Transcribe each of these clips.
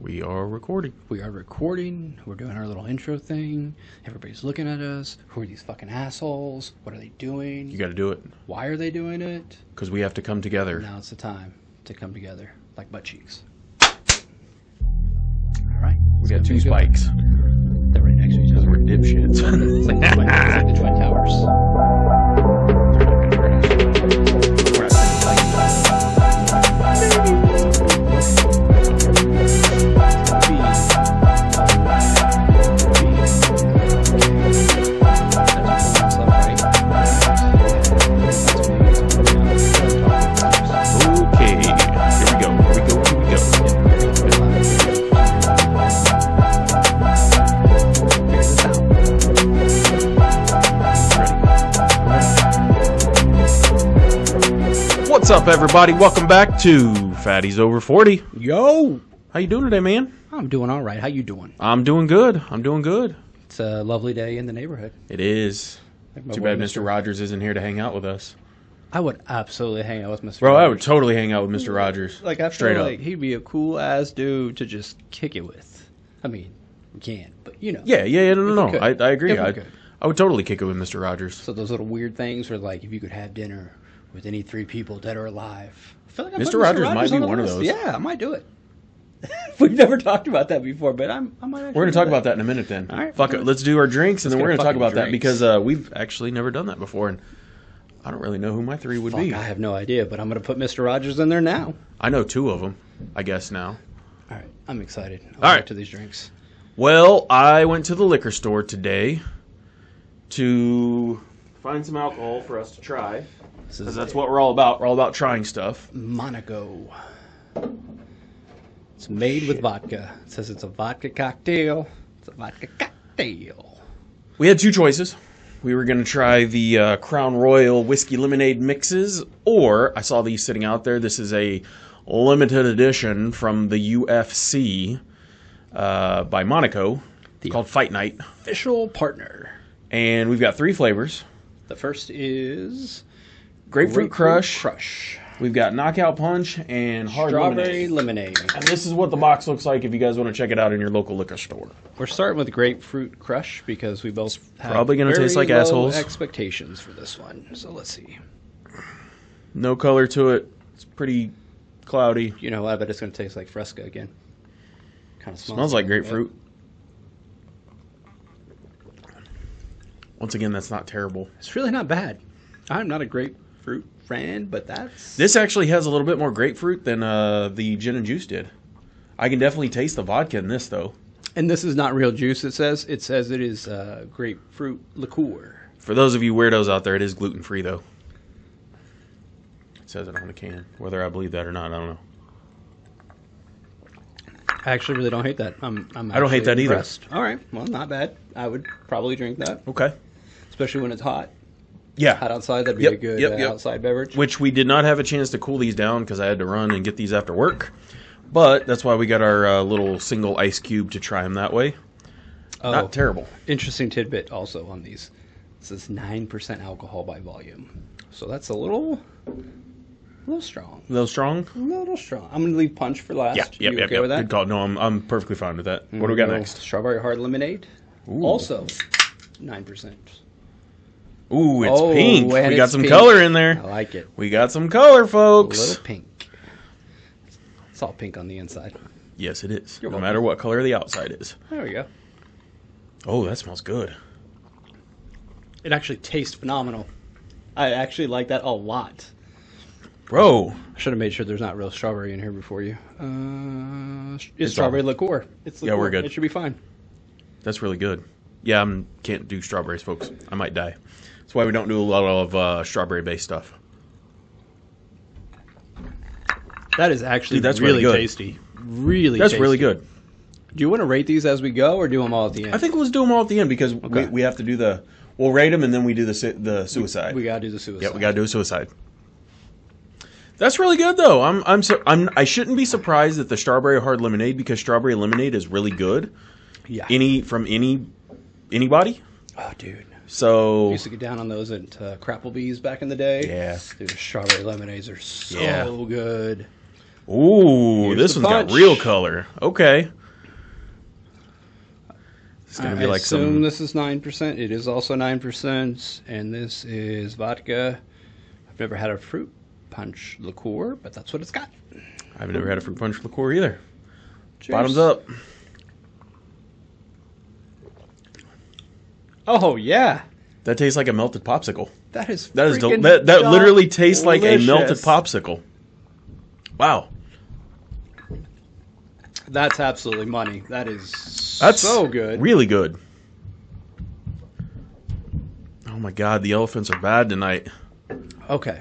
We are recording. We are recording. We're doing our little intro thing. Everybody's looking at us. Who are these fucking assholes? What are they doing? You got to do it. Why are they doing it? Because we have to come together. Now it's the time to come together like butt cheeks. All right. We got two spikes. They're right next to each other. We're dipshits. It's like the Twin Towers. What's up, everybody? Welcome back to Fatties Over 40. Yo! How you doing today, man? I'm doing all right. How you doing? I'm doing good. It's a lovely day in the neighborhood. It is. Like my Too boy bad Mr. Rogers isn't here to hang out with us. I would absolutely hang out with Mr. Bro, Rogers. I would totally hang out with Mr. Rogers. Like, I Straight feel up. like he'd be a cool-ass dude to just kick it with. I mean, we can't, but you know. Yeah, no. could. I agree. If we could. I would totally kick it with Mr. Rogers. So those little weird things where, like, if you could have dinner with any three people, dead or alive. I feel like Mr. Rogers might be on the one of list. those. Yeah, I might do it. We've never talked about that before, but I might actually We're going to talk about that in a minute then. All right. Fuck it. Let's do our drinks, and then we're going to talk about that drinks. because we've actually never done that before, and I don't really know who my three would Fuck, be. I have no idea, but I'm going to put Mr. Rogers in there now. I know two of them, I guess, now. All right, I'm excited. All I'll right. get to these drinks. Well, I went to the liquor store today to find some alcohol for us to try. Because that's what we're all about. We're all about trying stuff. Monaco. It's made with vodka. It says it's a vodka cocktail. It's a vodka cocktail. We had two choices. We were going to try the Crown Royal Whiskey Lemonade mixes, or I saw these sitting out there. This is a limited edition from the UFC by Monaco called Fight Night. Official partner. And we've got three flavors. The first is Grapefruit Crush. Crush. We've got Knockout Punch and Hard Strawberry Lemonade. lemonade. And this is what the box looks like if you guys want to check it out in your local liquor store. We're starting with Grapefruit Crush because we both have probably gonna very taste like low assholes. expectations for this one. So let's see. No color to it. It's pretty cloudy. You know, I bet it's going to taste like Fresca again. Kind of Smells like grapefruit. Once again, that's not terrible. It's really not bad. I'm not a grapefruit fan, but that's... This actually has a little bit more grapefruit than the gin and juice did. I can definitely taste the vodka in this, though. And this is not real juice, it says. It says it is grapefruit liqueur. For those of you weirdos out there, it is gluten-free, though. It says it on the can. Whether I believe that or not, I don't know. I actually really don't hate that. I don't hate that either. All right. Well, not bad. I would probably drink that. Okay. Especially when it's hot. Yeah. Hot outside, that'd be a good outside beverage. Which we did not have a chance to cool these down because I had to run and get these after work. But that's why we got our little single ice cube to try them that way. Oh, Not terrible. Interesting tidbit also on these. It says 9% alcohol by volume. So that's a little strong. A little strong? A little strong. I'm going to leave punch for last. Yeah, You okay with that? Good call. No, I'm perfectly fine with that. What do we got next? Strawberry hard lemonade. Ooh. Also 9%. Ooh, it's pink. and We got it's some pink. color in there. I like it. We got some color, A folks. little pink. It's all pink on the inside. Yes, it is. You're No welcome. matter what color the outside is. There we go. Oh, that smells good. It actually tastes phenomenal. I actually like that a lot. Bro. I should have made sure there's not real strawberry in here before you. It's strawberry liqueur. It's liqueur. Yeah, we're good. It should be fine. That's really good. Yeah, I can't do strawberries, folks. I might die. That's why we don't do a lot of strawberry-based stuff. That is actually Dude, that's really really good. tasty. Really That's tasty. really good. Do you want to rate these as we go or do them all at the end? I think let's do them all at the end because Okay. we have to do the... We'll rate them and then we do the suicide. We got to do the suicide. Yeah, we got to do a suicide. That's really good though. I shouldn't be surprised at the strawberry hard lemonade because strawberry lemonade is really good. Yeah. Anybody. Oh, dude. So I used to get down on those at Crapplebee's back in the day. Yeah. Dude, the strawberry lemonades are so good. Ooh, Here's this the one's punch. got real color. Okay. It's going to be I like assume some... this is 9%. It is also 9%. And this is vodka. I've never had a fruit punch liqueur, but that's what it's got. I've never had a fruit punch liqueur either. Cheers. Bottoms up. Oh, yeah. That tastes like a melted popsicle. That is That freaking literally tastes like a melted delicious. popsicle. Wow. That's absolutely money. That is That's so good. Really good. Oh my god, the elephants are bad tonight. Okay.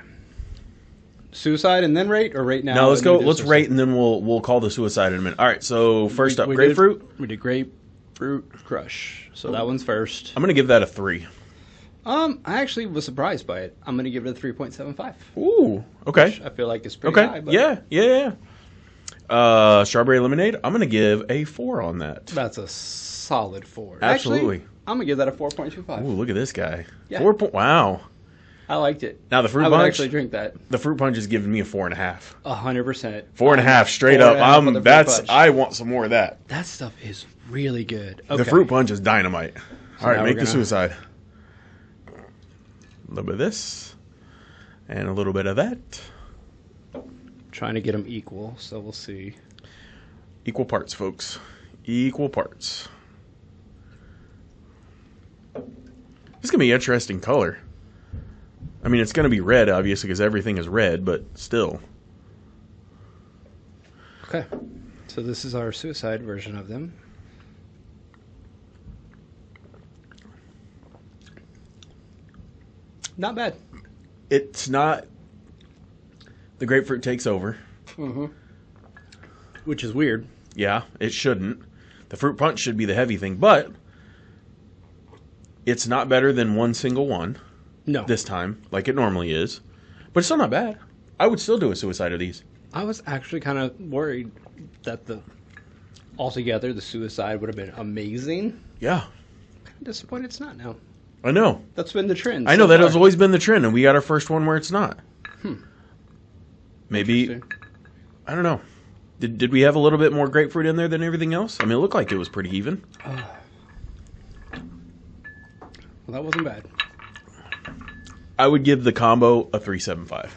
Suicide and then rate, or rate now? Now let's and go. then do Let's suicide? rate and then we'll call the suicide in a minute. All right. So first up, We grapefruit. We did grapefruit crush. So that one's first. I'm gonna give that a 3. I actually was surprised by it. I'm going to give it a 3.75. Ooh. Okay. Which I feel like it's pretty Okay. high. But Yeah. Strawberry lemonade. I'm gonna give a 4 on that. That's a solid 4. Absolutely. Actually, I'm going to give that a 4.25. Ooh, look at this guy. Yeah. 4 point. Wow. I liked it. Now the fruit I would punch. actually drink that. The fruit punch is giving me a 4.5. 100%. 4.5 straight 4.5 up. with the fruit That's. punch. I want some more of that. That stuff is really good. Okay. The fruit punch is dynamite. All right, now make we're the gonna- suicide. A little bit of this, and a little bit of that. Trying to get them equal, so we'll see. Equal parts, folks. Equal parts. This is gonna be an interesting color. I mean, it's gonna be red, obviously, because everything is red, but still. Okay. So this is our suicide version of them. Not bad. It's not. The grapefruit takes over. Mm-hmm. Which is weird. Yeah, it shouldn't. The fruit punch should be the heavy thing, but it's not better than one single one No. this time, like it normally is. But it's still not bad. I would still do a suicide of these. I was actually kind of worried that altogether the suicide would have been amazing. Yeah, Kind of disappointed it's not now. I know. That's been the trend. I know so that far. has always been the trend, and we got our first one where it's not. Maybe, Interesting. I don't know. Did we have a little bit more grapefruit in there than everything else? I mean, it looked like it was pretty even. Well, that wasn't bad. I would give the combo a 3.75.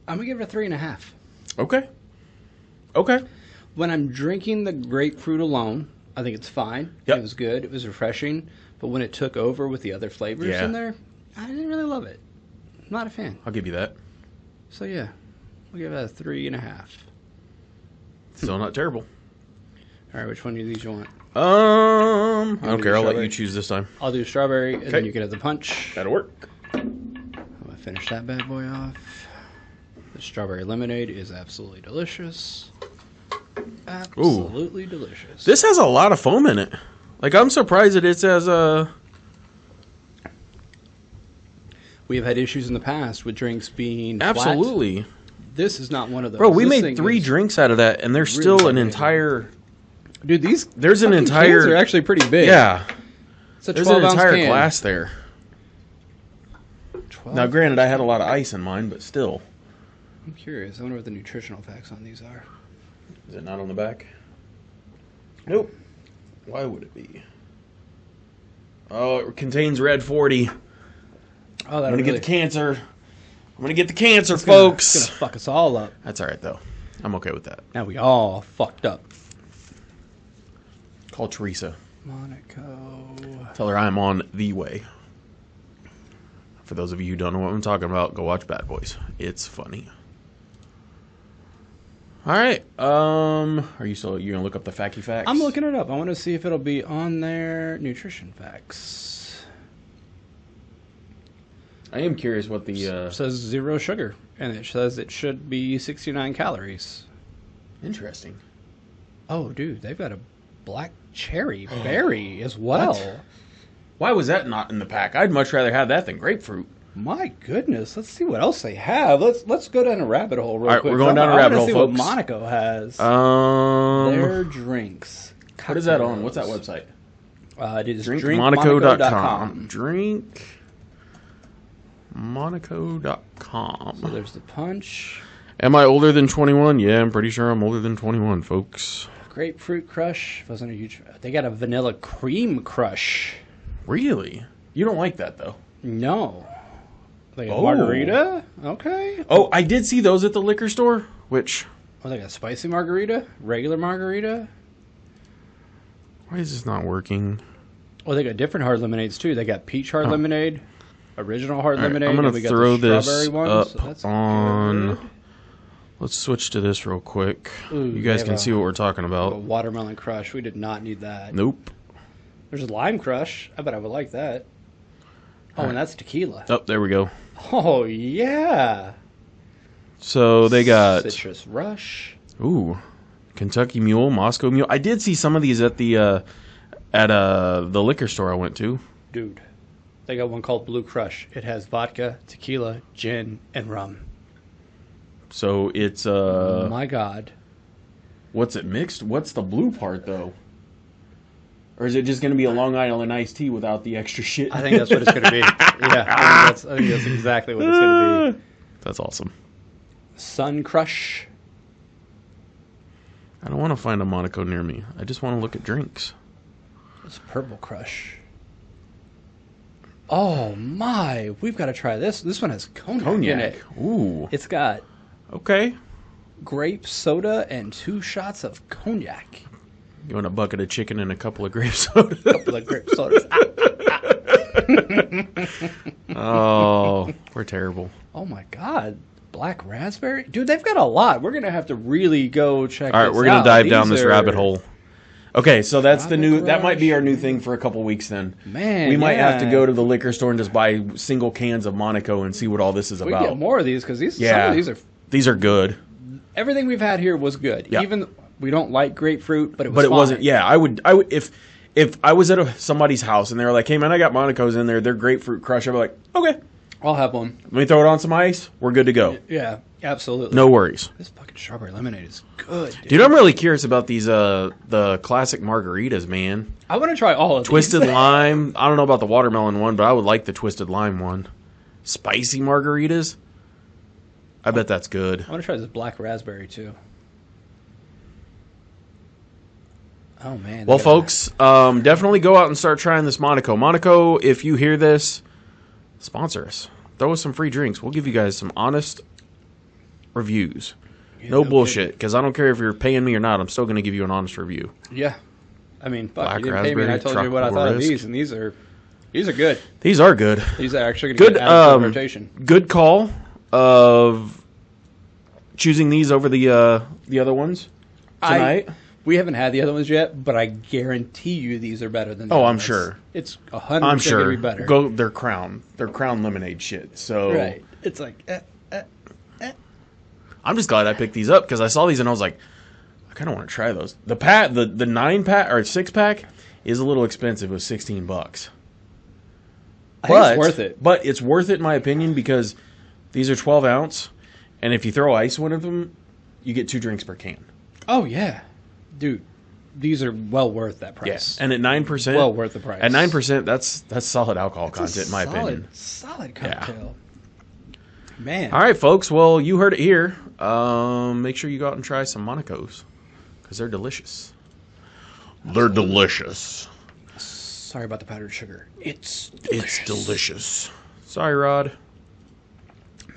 I'm gonna give it a 3.5. Okay. When I'm drinking the grapefruit alone, I think it's fine. Yep. It was good. It was refreshing. But when it took over with the other flavors Yeah. in there, I didn't really love it. Not a fan. I'll give you that. So yeah, we'll give it a 3.5. Still not terrible. All right, which one of these you want? I don't do care. I'll let strawberry? you choose this time. I'll do strawberry, and then Okay. you can have the punch. That'll work. I'm gonna finish that bad boy off. The strawberry lemonade is absolutely delicious. Absolutely delicious. This has a lot of foam in it. Like, I'm surprised that it's as We have had issues in the past with drinks being flat. absolutely. This is not one of those. Bro, we This made thing 3 is- drinks out of that, and there's really still an amazing. entire. Dude, these There's an fucking entire. cans are actually pretty big. Yeah, It's a there's an 12-ounce entire can. glass there. 12? Now, granted, I had a lot of ice in mine, but still. I'm curious. I wonder what the nutritional facts on these are. Is it not on the back? Nope. Why would it be? Oh, it contains red 40. Oh, I'm that gonna get the cancer. I'm gonna get the cancer, It's folks. gonna fuck us all up. That's all right though. I'm okay with that. Now we all fucked up. Call Teresa. Monaco. Tell her I'm on the way. For those of you who don't know what I'm talking about, go watch Bad Boys. It's funny. All right. Are you gonna look up the facky facts? I'm looking it up. I want to see if it'll be on their nutrition facts. I am curious what the. It says 0 sugar, and it says it should be 69 calories. Interesting. Oh, dude, they've got a black cherry berry as well. What? Why was that not in the pack? I'd much rather have that than grapefruit. My goodness, let's see what else they have. Let's go down a rabbit hole real All right, quick. we're going down a rabbit hole, see folks. what Monaco has. What Their drinks. is that on? What's that website? It is Drinkmonaco.com. Drink. Monaco.com. So there's the punch. Am I older than 21? Yeah, I'm pretty sure I'm older than 21, folks. Grapefruit crush. Wasn't a huge. They got a vanilla cream crush. Really? You don't like that, though? No. They got margarita? Okay. Oh, I did see those at the liquor store, which... Oh, they got spicy margarita? Regular margarita? Why is this not working? Oh, they got different hard lemonades, too. They got peach hard lemonade, original hard lemonade. I'm going to throw this ones, up on... Good. Let's switch to this real quick. Ooh, you guys can see what we're talking A about. watermelon crush. We did not need that. Nope. There's a lime crush. I bet I would like that. Oh, and that's tequila. Oh, there we go. Oh, yeah. So they got... Citrus Rush. Ooh. Kentucky Mule, Moscow Mule. I did see some of these at the liquor store I went to. Dude, they got one called Blue Crush. It has vodka, tequila, gin, and rum. So it's Oh my God. What's it mixed? What's the blue part though? Or is it just going to be a Long Island iced tea without the extra shit? I think that's what it's going to be. Yeah, I think that's exactly what it's going to be. That's awesome. Sun Crush. I don't want to find a Monaco near me. I just want to look at drinks. It's Purple Crush. Oh my, we've got to try this. This one has cognac in it. Ooh. It's got Okay. grape soda and 2 shots of cognac. You want a bucket of chicken and a couple of grape soda? A couple of grape sodas. Oh, we're terrible. Oh my God. Black raspberry? Dude, they've got a lot. We're going to have to really go check All right, this we're going out. to dive down These this are- rabbit hole. Okay, so that's the new... Rabbit That might be our new Crush. thing for a couple weeks then. Man, We might have to yeah. go to the liquor store and just buy single cans of Monaco and see what all this is We about. get more of these because some Yeah. of these are... These are good. Everything we've had here was good. Yeah. Even we don't like grapefruit, but it was But it fine. wasn't... Yeah, I would if I was at somebody's house and they were like, hey man, I got Monacos in there, they're grapefruit crush, I'd be like, okay, I'll have one. let me throw it on some ice, we're good to go. Yeah, absolutely. No worries. This fucking strawberry lemonade is good, dude. Dude, I'm really curious about these the classic margaritas, man. I want to try all of Twisted these. lime. I don't know about the watermelon one, but I would like the twisted lime one. Spicy margaritas. I bet that's good. I want to try this black raspberry, too. Oh, man. Well, folks, definitely go out and start trying this Monaco. Monaco, if you hear this, sponsor us. Throw us some free drinks. We'll give you guys some honest reviews. No bullshit, because I don't care if you're paying me or not. I'm still going to give you an honest review. Yeah. I mean, fuck, Black you didn't pay me, and I raspberry, told you what I thought of tropical these, and these are good. These are good. These are actually going to Good, get added to the rotation. good call of choosing these over the other ones tonight. We haven't had the other ones yet, but I guarantee you these are better than the Oh, other I'm ones. sure. It's 100% I'm sure. going to be better. Go their crown lemonade shit. So Right. It's like, I'm just glad I picked these up because I saw these and I was like, I kind of want to try those. The 9-pack or 6-pack is a little expensive. It was $16. I think it's worth it. But it's worth it in my opinion because these are 12 ounce, and if you throw ice in one of them, you get 2 drinks per can. Oh, yeah. Dude, these are well worth that price. Yes, and at 9%, Well worth the price. At 9%, that's solid alcohol It's content, in my opinion. Solid cocktail. Man. All right, folks. Well, you heard it here. Make sure you go out and try some Monacos because they're delicious. They're delicious. Sorry about the powdered sugar. It's delicious. Sorry, Rod.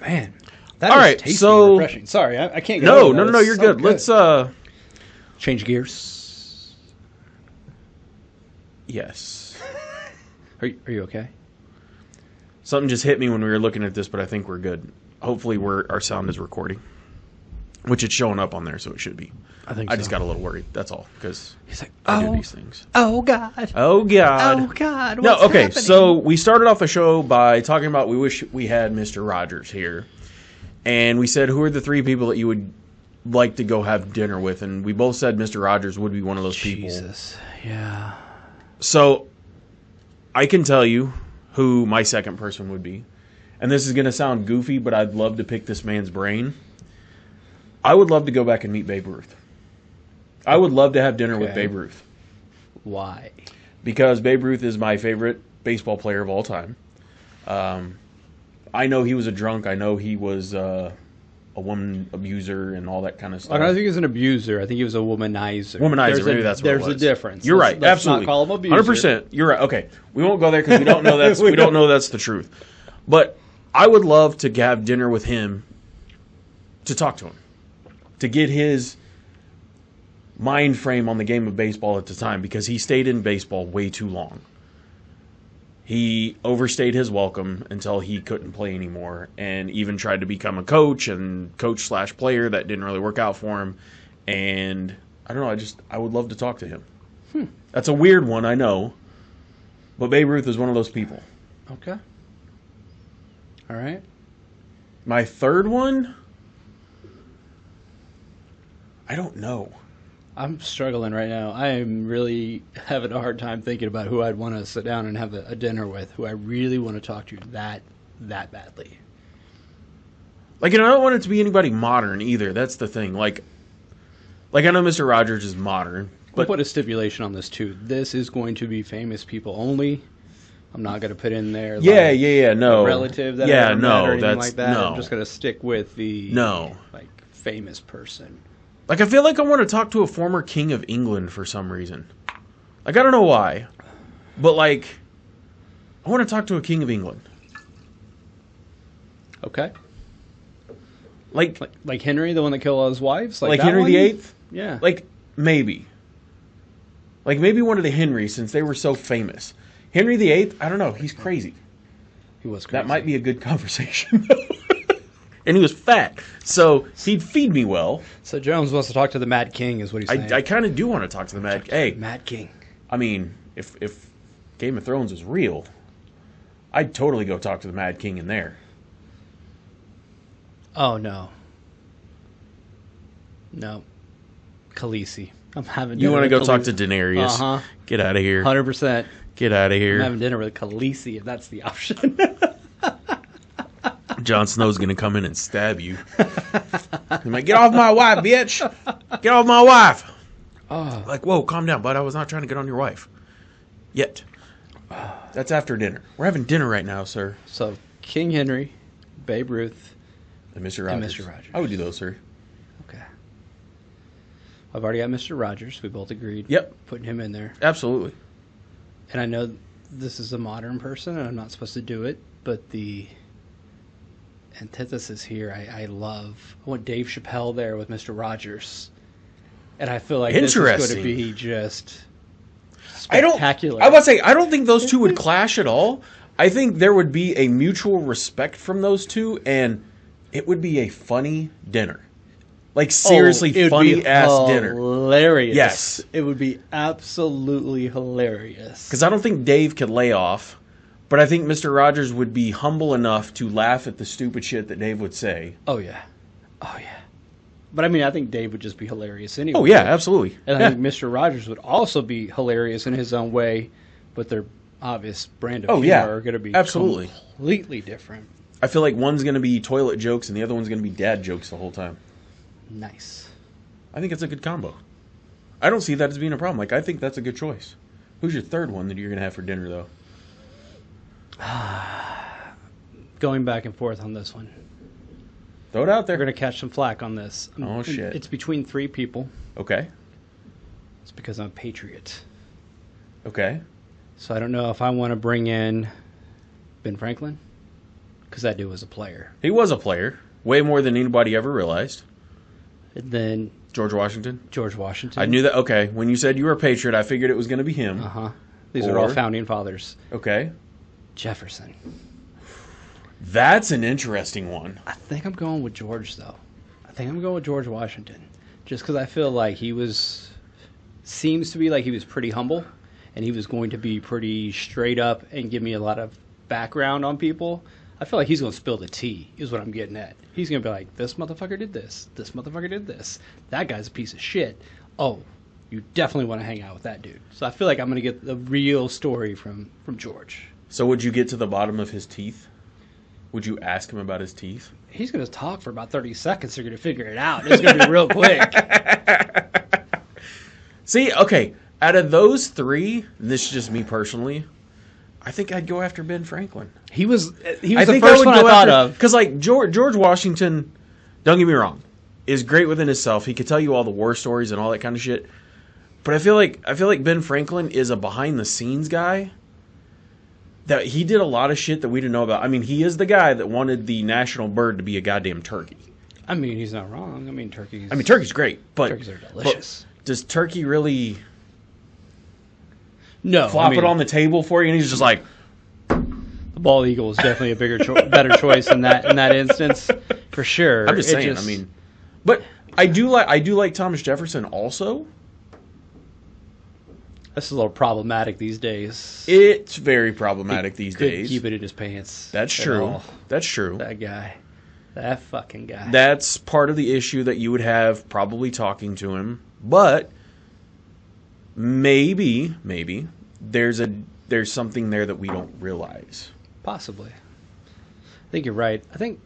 Man. That All is right, tasty so- and refreshing. Sorry, I can't get No, over that. no, It's you're so good. Let's change gears. yes. Are you okay? Something just hit me when we were looking at this, but I think we're good. Hopefully, our sound is recording, which it's showing up on there, so it should be. I just got a little worried. That's all because He's like, I do these things. Oh God. Oh God. Oh God. No, What's okay. happening? So we started off the show by talking about we wish we had Mr. Rogers here, and we said who are the 3 people that you would like to go have dinner with, and we both said Mr. Rogers would be one of those people. Jesus. Yeah. So I can tell you who my second person would be, and this is going to sound goofy, but I'd love to pick this man's brain. I would love to go back and meet Babe Ruth. I would love to have dinner with Okay. Babe Ruth. Why? Because Babe Ruth is my favorite baseball player of all time. I I know he was a drunk. I know he was a woman abuser and all that kind of stuff. I don't think he was an abuser. I think he was a womanizer. Maybe that's what it was. There's a difference. You're right. Let's Absolutely. not call him abuser. 100%. You're right. Okay. We won't go there because we don't know that's the truth. But I would love to have dinner with him to talk to him, to get his mind frame on the game of baseball at the time, because he stayed in baseball way too long. He overstayed his welcome until he couldn't play anymore, and even tried to become a coach and coach/player. That didn't really work out for him. And I don't know, I would love to talk to him. That's a weird one, I know. But Babe Ruth is one of those people. Okay. All right. My third one, I don't know. I'm struggling right now. I am really having a hard time thinking about who I'd want to sit down and have a dinner with, who I really want to talk to that badly. Like, and I don't want it to be anybody modern either. That's the thing. Like I know Mr. Rogers is modern, We'll but put a stipulation on this too. This is going to be famous people only. I'm not going to put in there no a relative that I ever met or anything like that. no. I'm just going to stick with the like famous person. Like, I feel like I want to talk to a former king of England for some reason. Like, I don't know why, but like, I want to talk to a king of England. Okay. Like Henry, the one that killed all his wives? Like that Henry one? VIII? Yeah. Like, maybe. Like, maybe one of the Henrys, since they were so famous. Henry VIII, I don't know, he's crazy. He was crazy. That might be a good conversation. And he was fat, so he'd feed me well. So Jones wants to talk to the Mad King, is what he's saying. I kind of do want to talk to the Mad King. Hey, Mad King. I mean, if Game of Thrones is real, I'd totally go talk to the Mad King in there. Oh, no. No. Khaleesi. I'm having You dinner want to with go talk Khaleesi. to Daenerys. Uh-huh. Get out of here. 100%. Get out of I'm here. having dinner with Khaleesi, if that's the option. Jon Snow's going to come in and stab you. He's like, get off my wife, bitch. Get off my wife. Oh. Like, whoa, calm down, bud. I was not trying to get on your wife. Yet. That's after dinner. We're having dinner right now, sir. So, King Henry, Babe Ruth, And Mr. Rogers. and Mr. Rogers. I would do those, sir. Okay. I've already got Mr. Rogers. We both agreed. Yep. Putting him in there. Absolutely. And I know this is a modern person, and I'm not supposed to do it, but the antithesis here, I love. I want Dave Chappelle there with Mr. Rogers. And I feel like this is going to be just spectacular. I would say, I don't think those two would clash at all. I think there would be a mutual respect from those two, and it would be a funny dinner. Like, seriously, funny-ass dinner. Hilarious. Yes. It would be absolutely hilarious. Because I don't think Dave could lay off, but I think Mr. Rogers would be humble enough to laugh at the stupid shit that Dave would say. Oh, yeah. Oh, yeah. But, I mean, I think Dave would just be hilarious anyway. Oh, yeah, absolutely. And I think Mr. Rogers would also be hilarious in his own way, but their obvious brand of humor are going to be absolutely completely different. I feel like one's going to be toilet jokes and the other one's going to be dad jokes the whole time. Nice. I think it's a good combo. I don't see that as being a problem. Like, I think that's a good choice. Who's your third one that you're going to have for dinner, though? Going back and forth on this one. Throw it out there. We're going to catch some flack on this. Oh, shit. It's between three people. Okay. It's because I'm a patriot. Okay. So I don't know if I want to bring in Ben Franklin, because that dude was a player. He was a player. Way more than anybody ever realized. And then George Washington? George Washington. I knew that. Okay. When you said you were a patriot, I figured it was going to be him. Uh-huh. These are all founding fathers. Okay. Jefferson. That's an interesting one. I think I'm going with George, though. I think I'm going with George Washington. Just because I feel like seems to be like he was pretty humble, and he was going to be pretty straight up and give me a lot of background on people. I feel like he's going to spill the tea, is what I'm getting at. He's going to be like, this motherfucker did this. This motherfucker did this. That guy's a piece of shit. Oh, you definitely want to hang out with that dude. So I feel like I'm going to get the real story from George. So would you get to the bottom of his teeth? Would you ask him about his teeth? He's going to talk for about 30 seconds. They're going to figure it out. It's going to be real quick. See, okay, out of those three, and this is just me personally, I think I'd go after Ben Franklin. He was the first one I thought of. Because, like, George Washington, don't get me wrong, is great within himself. He could tell you all the war stories and all that kind of shit. But I feel like Ben Franklin is a behind-the-scenes guy. That he did a lot of shit that we didn't know about. I mean, he is the guy that wanted the national bird to be a goddamn turkey. I mean, he's not wrong. I mean, turkey's great, but turkeys are delicious. But does turkey really flop it on the table for you? And he's just like, the bald eagle is definitely a better choice in that instance, for sure. I'm just saying. I mean, but I do like Thomas Jefferson also. This is a little problematic these days. It's very problematic these days. Keep it in his pants. That's true. That's true. That guy. That fucking guy. That's part of the issue that you would have probably talking to him. But maybe there's something there that we don't realize. Possibly. I think you're right. I think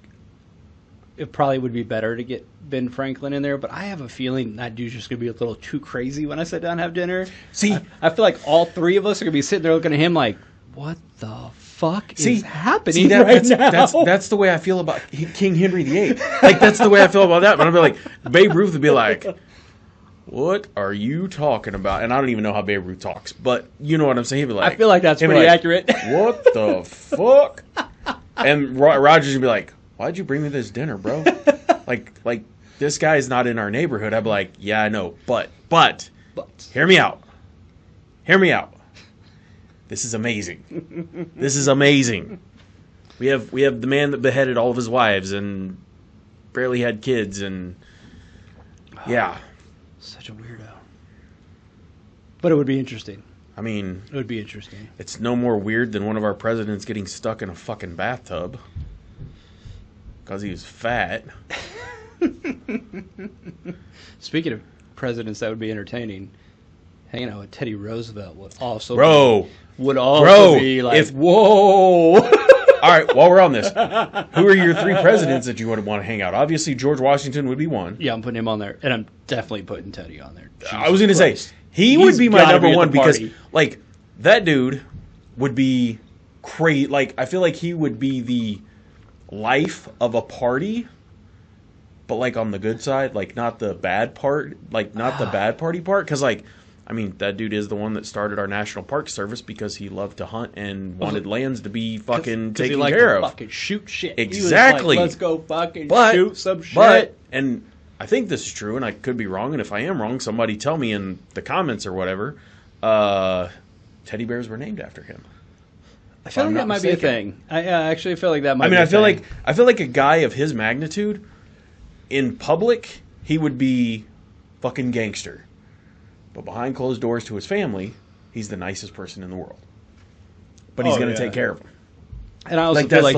it probably would be better to get Ben Franklin in there, but I have a feeling that dude's just going to be a little too crazy when I sit down and have dinner. See, I feel like all three of us are going to be sitting there looking at him like, what the fuck is happening now? That's the way I feel about King Henry VIII. Like, that's the way I feel about that. But I'd be like, Babe Ruth would be like, what are you talking about? And I don't even know how Babe Ruth talks, but you know what I'm saying. He'd be like, I feel like that's pretty accurate. What the fuck? And Roger's would be like, why'd you bring me this dinner, bro? like this guy's not in our neighborhood. I'd be like, yeah, I know, but hear me out. This is amazing. This is amazing. We have the man that beheaded all of his wives and barely had kids, and yeah. Such a weirdo. But it would be interesting. I mean, it would be interesting. It's no more weird than one of our presidents getting stuck in a fucking bathtub because he was fat. Speaking of presidents that would be entertaining, hanging out with Teddy Roosevelt would also be like, whoa. All right, while we're on this, who are your three presidents that you would want to hang out? Obviously, George Washington would be one. Yeah, I'm putting him on there, and I'm definitely putting Teddy on there. I was going to say, he would be my number one because, like, that dude would be crazy. Like, I feel like he would be the life of a party, but, like, on the good side, like, not the bad part, like, not the bad party part, because, like, I mean, that dude is the one that started our National Park Service because he loved to hunt and wanted lands to be fucking taken care of. Fucking shoot shit. Exactly. Like, let's go fucking shoot some shit. But, and I think this is true, and I could be wrong, and if I am wrong, somebody tell me in the comments or whatever. Teddy bears were named after him. I feel like that might be a thing. I actually feel like that might be a thing. I feel like a guy of his magnitude, in public, he would be fucking gangster. But behind closed doors to his family, he's the nicest person in the world. But he's going to take care of them. And I also feel like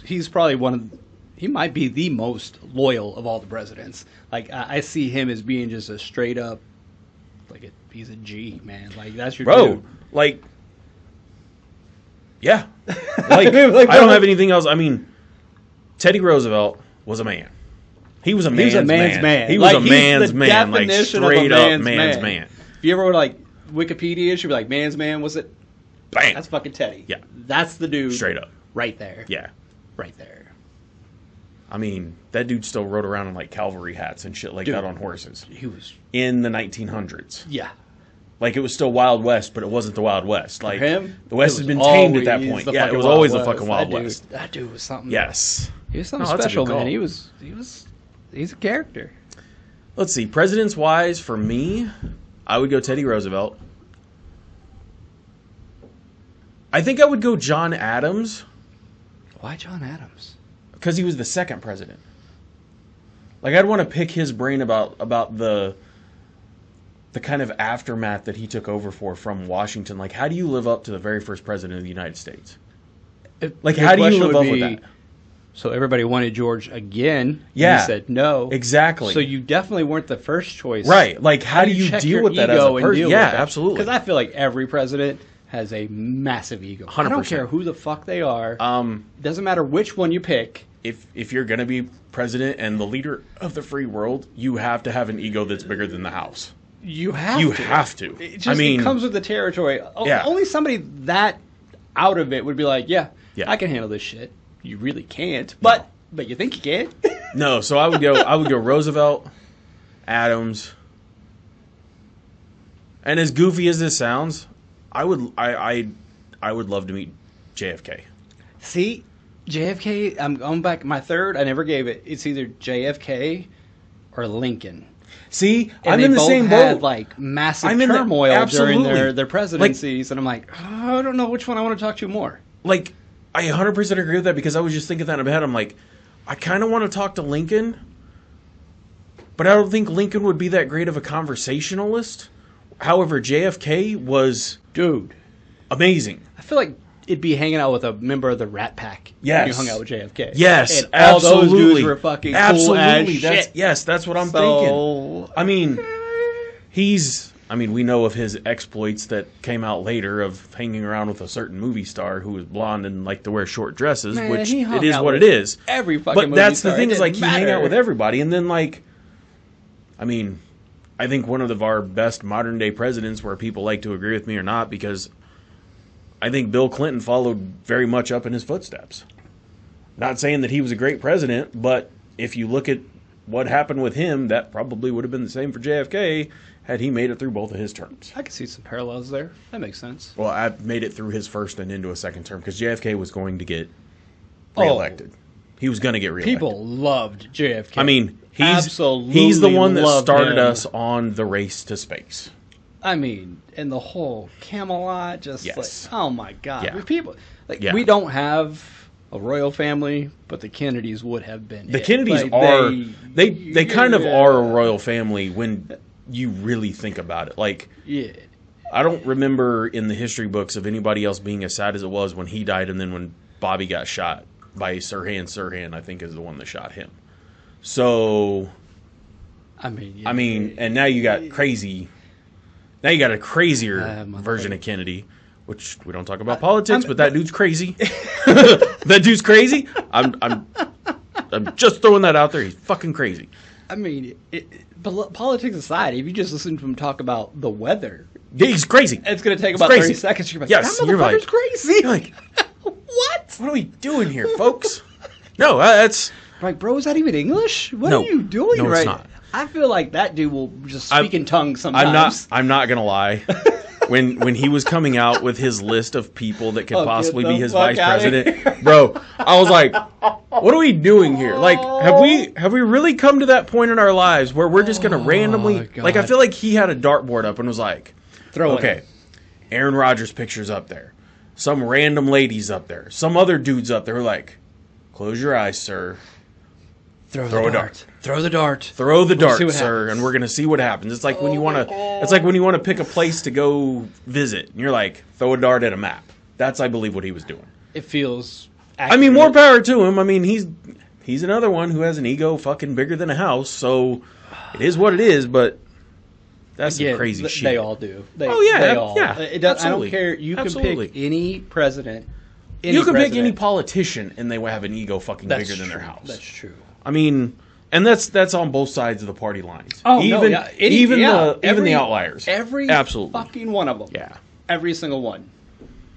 he's probably he might be the most loyal of all the presidents. Like, I see him as being just a straight up, like, he's a G, man. Like, that's your dude. Like, yeah. Like, I don't have anything else. I mean, Teddy Roosevelt was a man. He was a man's man. He was a man's man. Like, straight up man's man. If you ever were like Wikipedia, she'd be like, man's man, was it? Bam. That's fucking Teddy. Yeah. That's the dude. Straight up. Right there. Yeah. Right there. I mean, that dude still rode around in like cavalry hats and shit like that on horses. He was. In the 1900s. Yeah. Like, it was still Wild West, but it wasn't the Wild West. Like, for him, the West had been tamed at that point. Yeah, it was always the fucking Wild West. That dude was something. Yes. He was something special, man. He's a character. Let's see. Presidents-wise, for me, I would go Teddy Roosevelt. I think I would go John Adams. Why John Adams? Because he was the second president. Like, I'd want to pick his brain about the kind of aftermath that he took over from Washington. Like, how do you live up to the very first president of the United States? Like, how do you live up with that? So everybody wanted George again. Yeah. He said no. Exactly. So you definitely weren't the first choice. Right. Like, how do you deal with that as a person? Yeah, absolutely. Because I feel like every president has a massive ego. 100%. I don't care who the fuck they are. It doesn't matter which one you pick. If you're going to be president and the leader of the free world, you have to have an ego that's bigger than the house. You have You to. have to. It just it comes with the territory. Yeah. Only somebody that out of it would be like, yeah, Yeah. I can handle this shit. You really can't, but you think you can. No, so I would go Roosevelt, Adams, and as goofy as this sounds, I would love to meet JFK. See, JFK. I'm going back. My third, I never gave it. It's either JFK or Lincoln. See, And I'm they in the both same had, boat. like massive I'm in the- turmoil during absolutely. their presidencies, and I'm like, oh, I don't know which one I want to talk to more. Like, I 100% agree with that because I was just thinking that in my head. I'm like, I kind of want to talk to Lincoln, but I don't think Lincoln would be that great of a conversationalist. However, JFK was Dude, amazing. I feel like it'd be hanging out with a member of the Rat Pack. Yes. If you hung out with JFK. Yes, and all absolutely. those dudes were fucking cool as That's, shit. yes, that's what I'm So- thinking. I mean, we know of his exploits that came out later of hanging around with a certain movie star who was blonde and liked to wear short dresses, Man, which he hung it is out what with it is. every fucking But movie that's the star. thing It is like he didn't hang out matter. with everybody, and then like, I mean, I think one of our best modern day presidents, where people like to agree with me or not, because I think Bill Clinton followed very much up in his footsteps. Not saying that he was a great president, but if you look at what happened with him, that probably would have been the same for JFK had he made it through both of his terms. I can see some parallels there. That makes sense. Well, I made it through his first and into a second term because JFK was going to get Oh. reelected. He was going to get reelected. People loved JFK. I mean, he's Absolutely the one that loved started him. us on the race to space. I mean, and the whole Camelot, just Yes. like, oh my god, Yeah. people like Yeah. we don't have a royal family, but the Kennedys would have been. The it. Kennedys Like, are they kind of yeah. are a royal family when you really think about it. Like, Yeah, I don't remember in the history books of anybody else being as sad as it was when he died, and then when Bobby got shot by Sirhan. Sirhan, I think, is the one that shot him. So, I mean, and now you got crazy. Now you got a crazier motherfucker. version of Kennedy, which we don't talk about politics, but that dude's crazy. That dude's crazy. I'm just throwing that out there. He's fucking crazy. I mean, but politics aside, if you just listen to him talk about the weather, He's crazy. it's going to take It's about crazy. 30 seconds. You're like, Yes, that you're motherfucker's like- crazy. You're like, what? what are we doing here, folks? No, that's Like, bro, is that even English? What No. are you doing No, it's right not. I feel like that dude will just speak in tongues sometimes. I'm not gonna lie. When he was coming out with his list of people that could Oh, get possibly the be his fuck vice outta president, bro, I was like, what are we doing here? Like, have we really come to that point in our lives where we're just gonna randomly God. like I feel like he had a dartboard up and was like, Throw it. okay, Aaron Rodgers pictures up there, some random ladies up there, some other dudes up there who are like, close your eyes, sir. Throw Throw the a dart. dart. Throw the dart. Throw the dart, see what sir, happens. and we're gonna see what happens. It's like when you want to. It's like when you want to pick a place to go visit, and you're like, throw a dart at a map. That's, I believe, what he was doing. It feels. I mean, accurate. more power to him. I mean, he's another one who has an ego fucking bigger than a house. So it is what it is. But that's some crazy shit. They all do. Oh, yeah, they all. yeah, It does, I don't absolutely. care. You can Absolutely. pick any president. You can pick any president. politician, and they will have an ego fucking That's bigger than their true. house. That's true. I mean, and that's on both sides of the party lines. Oh, even no, yeah. even Every- the outliers. Every Absolutely. fucking one of them. Yeah. Every single one.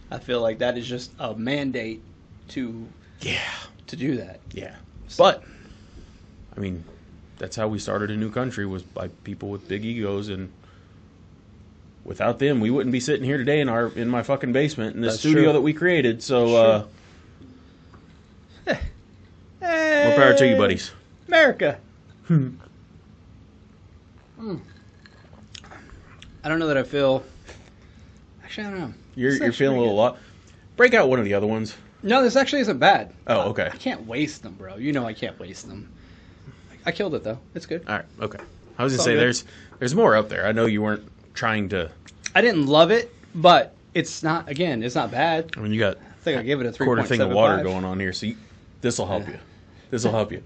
I feel like that is just a mandate to Yeah. do that. Yeah. But I mean, that's how we started a new country, was by people with big egos, and without them we wouldn't be sitting here today in my fucking basement in this That's studio true. that we created. So more power to you, buddies. America. I don't know that I feel. Actually, I don't know. You're This is feeling a actually little lot. Break out one of the other ones. No, this actually isn't bad. Oh, okay. I can't waste them, bro. You know I can't waste them. I killed it though. It's good. All right. Okay. I was gonna It's all say good. there's more up there. I know you weren't trying to. I didn't love it, but it's not. Again, it's not bad. I mean, you got I think I gave it a 3.75. quarter thing of water going on here, so this will help you. This will help you.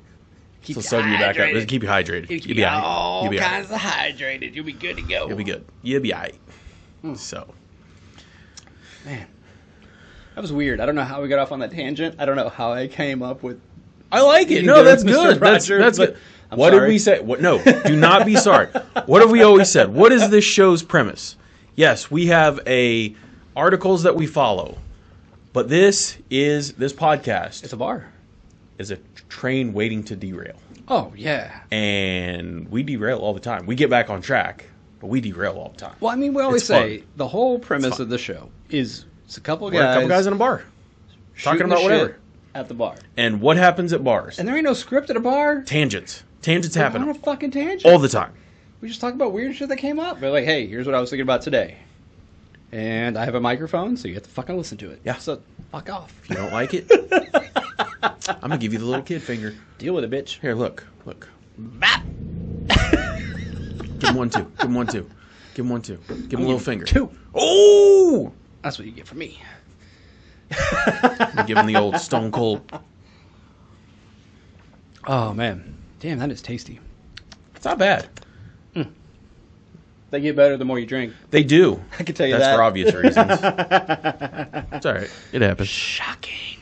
Keep So you sub you back up. hydrated. Keep you hydrated. Keep You'll be all right. all You'll be all right. kinds of hydrated. You'll be good to go. You'll be good. You'll be all right. So, Man, that was weird. I don't know how we got off on that tangent. I don't know how I came up with. I like it. being No, good that's with Mr. good. That's Rogers, good. but What did we say? What? No, do not be sorry. What have we always said? What is this show's premise? Yes, we have articles that we follow, but this podcast. It's a bar. Is a train waiting to derail. Oh yeah. And we derail all the time. We get back on track, but we derail all the time. Well, I mean, we always say the whole premise of the show is it's a couple of guys in a bar talking about whatever at the bar. And what happens at bars? And there ain't no script at a bar. Tangents happen on a fucking tangent all the time. We just talk about weird shit that came up. We're like, hey, here's what I was thinking about today. And I have a microphone, so you have to fucking listen to it. Yeah. So fuck off. If you don't like it, I'm gonna give you the little kid finger. Deal with it, bitch. Here, look. Bap. Give him 1, 2. Give him 1, 2. Give him 1, 2. Give him a little finger. 2. Oh! That's what you get from me. Give him the old Stone Cold. Oh man, damn, that is tasty. It's not bad. They get better the more you drink. They do. I can tell you That's that. for obvious reasons. It's all right. It happens. Shocking.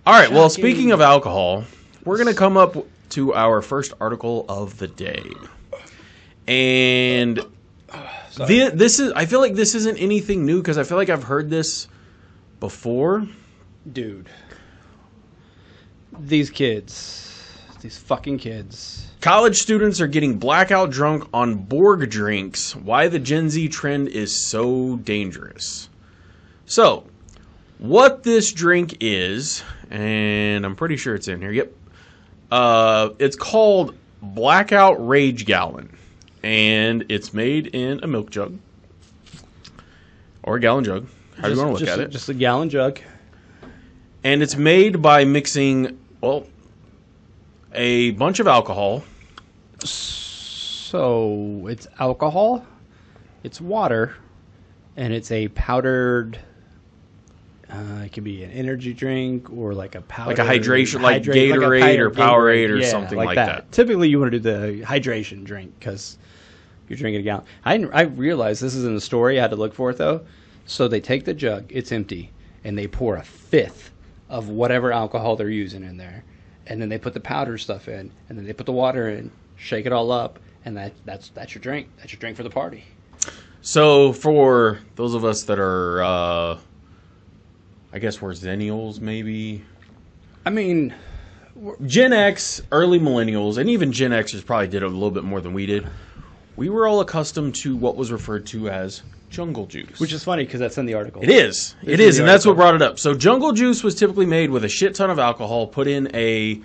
All right. Well, speaking of alcohol, we're going to come up to our first article of the day. And this is, I feel like this isn't anything new because I feel like I've heard this before. Dude. These fucking kids. College students are getting blackout drunk on Borg drinks. Why the Gen Z trend is so dangerous. So, what this drink is, and I'm pretty sure it's in here. Yep. It's called Blackout Rage Gallon. And it's made in a milk jug. Or a gallon jug. How do you want to look at it? Just a gallon jug. And it's made by mixing, well, a bunch of alcohol. So it's alcohol, it's water, and it's a powdered. It can be an energy drink or like a powder, like a hydration, like Gatorade or Powerade or something like that. Typically, you want to do the hydration drink because you're drinking a gallon. I realized this is in the story. I had to look for it though. So they take the jug, it's empty, and they pour a fifth of whatever alcohol they're using in there. And then they put the powder stuff in, and then they put the water in, shake it all up, and that's your drink. That's your drink for the party. So for those of us that are, I guess we're Zennials maybe. I mean, Gen X, early millennials, and even Gen Xers probably did it a little bit more than we did. We were all accustomed to what was referred to as jungle juice. Which is funny because that's in the article. It is. It is, and that's what brought it up. So jungle juice was typically made with a shit ton of alcohol, put in I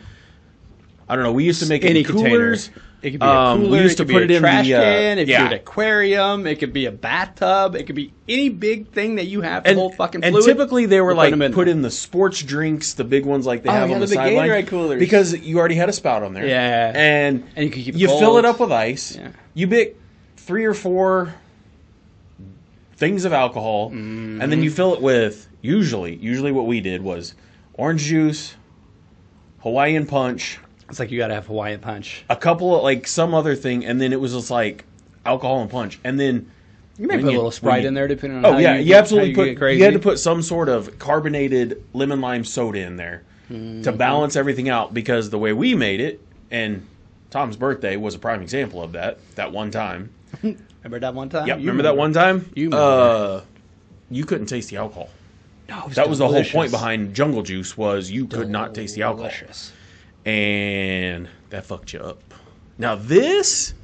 don't know, we used to make it in coolers. It could be a cooler, we used to put it in trash the can, it could be an aquarium, it could be a bathtub, it could be any big thing that you have to hold fucking fluid. And typically they were like put in the sports drinks, the big ones like they have on the sideline. Gatorade coolers. Because you already had a spout on there. Yeah. And you could keep it you cold. fill it up with ice. Yeah. You pick 3 or 4 things of alcohol, and then you fill it with, usually what we did was orange juice, Hawaiian punch. It's like you gotta have Hawaiian punch. A couple of, like, some other thing, and then it was just like alcohol and punch. And then you may put a little Sprite in there depending on you absolutely get crazy. You had to put some sort of carbonated lemon lime soda in there to balance everything out, because the way we made it, and Tom's birthday was a prime example of that one time. Remember that one time? Yep, remember that one time? You couldn't taste the alcohol. No, that was the whole point behind jungle juice, was you could not taste the alcohol. Delicious. And that fucked you up. Now this,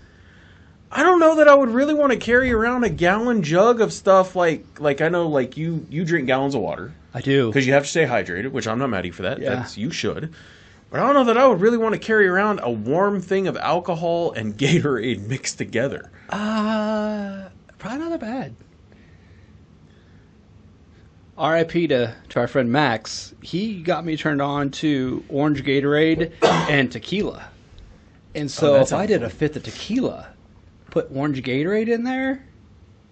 I don't know that I would really want to carry around a gallon jug of stuff like I know like you drink gallons of water. I do. Because you have to stay hydrated, which I'm not mad at you for that. Yeah. You should. But I don't know that I would really want to carry around a warm thing of alcohol and Gatorade mixed together. Probably not that bad. R.I.P. to our friend Max. He got me turned on to orange Gatorade and tequila. And so if I did a fifth of tequila, put orange Gatorade in there,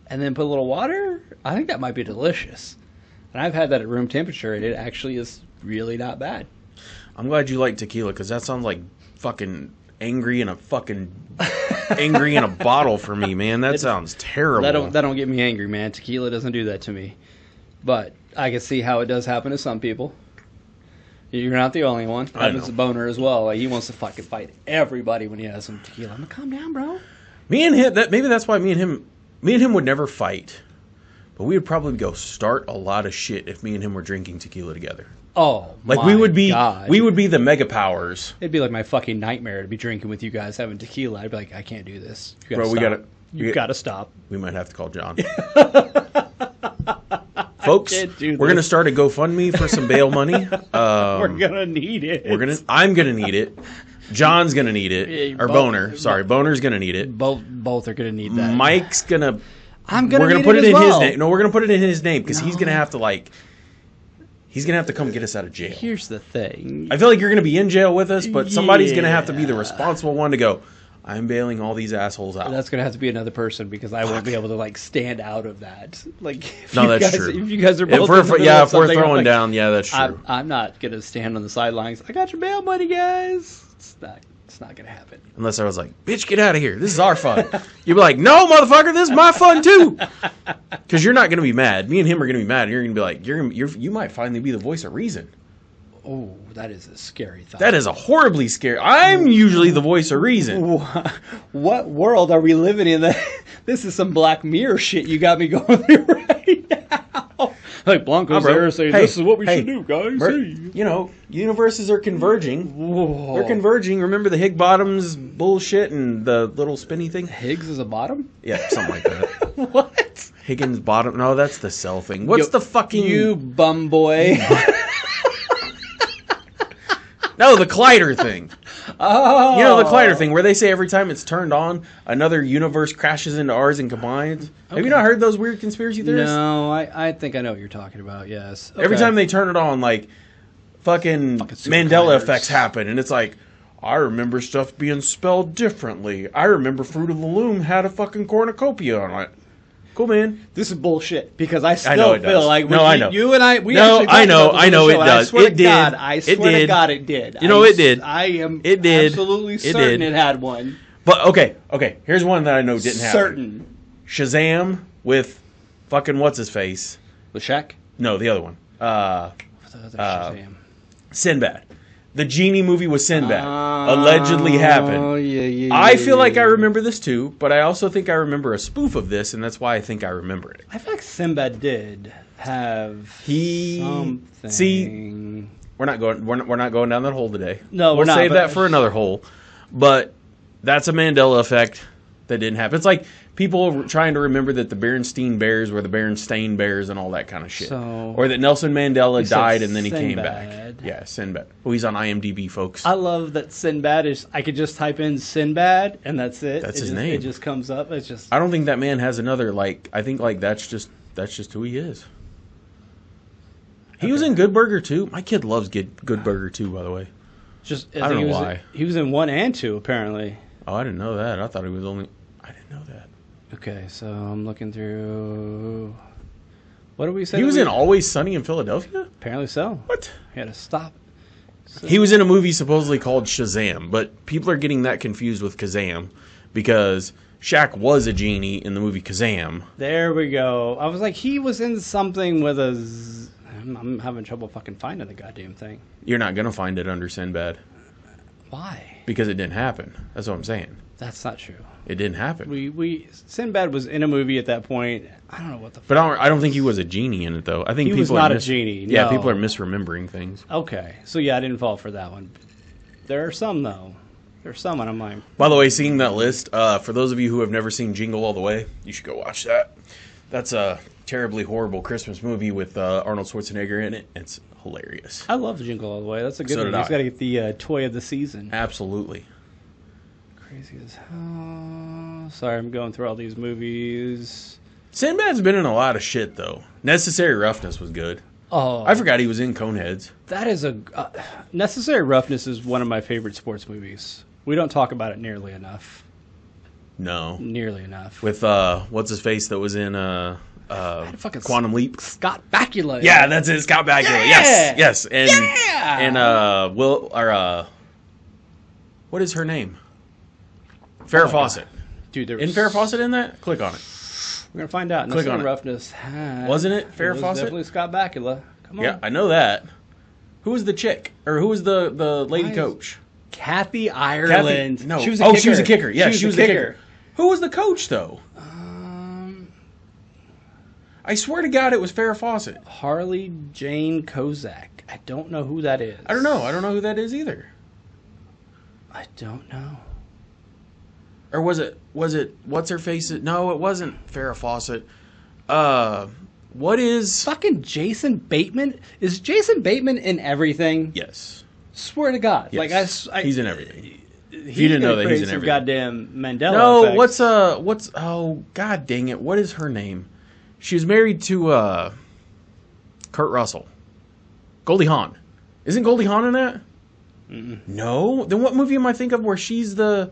and then put a little water, I think that might be delicious. And I've had that at room temperature, and it actually is really not bad. I'm glad you like tequila, because that sounds like fucking angry in a bottle for me, man. That sounds terrible. That don't get me angry, man. Tequila doesn't do that to me. But I can see how it does happen to some people. You're not the only one. I Evan's know. a boner as well. Like, he wants to fucking fight everybody when he has some tequila. I'm like, calm down, bro. Me and him, maybe that's why me and him would never fight. But we would probably go start a lot of shit if me and him were drinking tequila together. Oh, Like, my we would be God. we would be the mega powers. It'd be like my fucking nightmare to be drinking with you guys having tequila. I'd be like, I can't do this. You gotta Bro, stop. You gotta stop. We might have to call John. Folks, can't do we're this. gonna start a GoFundMe for some bail money. We're gonna need it. I'm gonna need it. John's gonna need it. Yeah, Or both- Boner. Sorry, Boner's gonna need it. Both are gonna need that. Mike's gonna. I'm gonna. We're gonna need put it as in his well. name. No, we're gonna put it in his name because he's No. gonna have to like. He's gonna have to come get us out of jail. Here's the thing. I feel like you're gonna be in jail with us, but somebody's gonna have to be the Yeah. responsible one to go. I'm bailing all these assholes out. That's gonna have to be another person because I won't be able to like stand out of that. Like, if No, you that's guys, true. If you guys are If both, we're, in the middle yeah, of if we're something, I'm throwing like, down, yeah, that's true. I'm not gonna stand on the sidelines. I got your bail money, guys. It's not gonna happen. Unless I was like, bitch, get out of here. This is our fun. You'd be like, no, motherfucker, this is my fun too. Because you're not going to be mad. Me and him are going to be mad. And you're going to be like, you might finally be the voice of reason. Oh, that is a scary thought. That is a horribly scary. I'm usually the voice of reason. What world are we living in? That this is some Black Mirror shit you got me going through right now. Like Blanco's bro. there saying, Hey, this is what we hey, should do, guys. Hey. You know, universes are converging. Whoa. They're converging. Remember the Higg-Bottoms bullshit and the little spinny thing? Higgs is a bottom? Yeah, something like that. What? Higgins bottom. No, that's the cell thing. What's Yo, the fucking... You bum boy. No, the Collider thing. Oh. You know, the Collider thing, where they say every time it's turned on, another universe crashes into ours and combines. Have you not heard those weird conspiracy theories? No, I think I know what you're talking about, yes. Every Okay. time they turn it on, like, fucking super Mandela Colliders. effects happen, and it's like, I remember stuff being spelled differently. I remember Fruit of the Loom had a fucking cornucopia on it. Cool, man. This is bullshit because I still know it feel does. like No, when I know. you and I we No, actually talked I know, about this I on the know show, it and does. I swear It to did. God, I It swear to did. God it did. You know, it did. I am It did. absolutely It certain did. it had one. But, okay, here's one that I know didn't happen. Certain. Shazam with fucking what's-his-face. The Shaq? No, the other one. Shazam. Sinbad. The Genie movie with Sinbad allegedly happened. Oh, yeah. I feel like I remember this too, but I also think I remember a spoof of this, and that's why I think I remember it. I feel like Sinbad did have something. See, we're not going down that hole today. No, we're we'll not, save but- that for another hole. But that's a Mandela effect that didn't happen. It's like people trying to remember that the Berenstain Bears were the Berenstain Bears and all that kind of shit. So- or that Nelson Mandela said died and then he came Sinbad. back. Yeah, Sinbad. Oh, he's on IMDb, folks. I love that Sinbad is. I could just type in Sinbad and that's it. That's It his just- name. It just comes up. It's just. I don't think that man has another, like, I think, like, that's just who he is. He was in Good Burger too. My kid loves Good Burger too, by the way. Just I don't think know he was, why. He was in 1 and 2 apparently. Oh, I didn't know that. I thought he was only... I didn't know that. Okay, so I'm looking through. What did we say? He was that in we- Always Sunny in Philadelphia? Apparently so. What? He had to stop. He was in a movie supposedly called Shazam, but people are getting that confused with Kazam because Shaq was a genie in the movie Kazam. There we go. I was like, he was in something with a. I'm having trouble fucking finding the goddamn thing. You're not going to find it under Sinbad Why? because it didn't happen. That's what I'm saying. That's not true. It didn't happen. Sinbad was in a movie at that point. I don't know what the. But I don't think he was a genie in it, though. I think He people was are not a genie, Yeah, no. people are misremembering things. Okay, so yeah, I didn't fall for that one. There are some though. There's some, and I'm like, By the way, seeing that list, for those of you who have never seen Jingle All the Way, you should go watch that. That's a terribly horrible Christmas movie with Arnold Schwarzenegger in it. It's hilarious. I love Jingle All the Way. That's a good So one. did He's I. got to get the toy of the season. Absolutely. Crazy as hell. Sorry, I'm going through all these movies. Sinbad's been in a lot of shit, though. Necessary Roughness was good. Oh, I forgot he was in Coneheads. that is a Necessary Roughness is one of my favorite sports movies. We don't talk about it nearly enough. No. Nearly enough. With, what's his face that was in fucking Quantum Leap? Scott Bakula. Yeah, that's it. Scott Bakula. Yeah! Yes. And, Yeah! and what is her name? Farrah my Fawcett. Dude, there In was, Farrah Fawcett in that? Click on it. We're gonna find out. Click Necessary on it. Roughness had, Wasn't it Farrah was Fawcett? Definitely Scott Bakula. Come on. Yeah, I know that. Who was the chick? Or who was the lady coach? Kathy Ireland. No. She was a kicker. She was a kicker. Yeah, she was the kicker. Who was the coach, though? I swear to God it was Farrah Fawcett. Harley Jane Kozak. I don't know who that is. I don't know. I don't know who that is either. I don't know. Or was it what's her face? No, it wasn't Farrah Fawcett. What is fucking Jason Bateman? Is Jason Bateman in everything? Yes. Swear to God. Yes. Like he's in everything. If you didn't know that, he's in everything. Goddamn Mandela effect. What's oh god dang it, what is her name? She was married to Kurt Russell. Goldie Hawn. Isn't Goldie Hawn in that? Mm-mm. No? Then what movie am I thinking of where she's the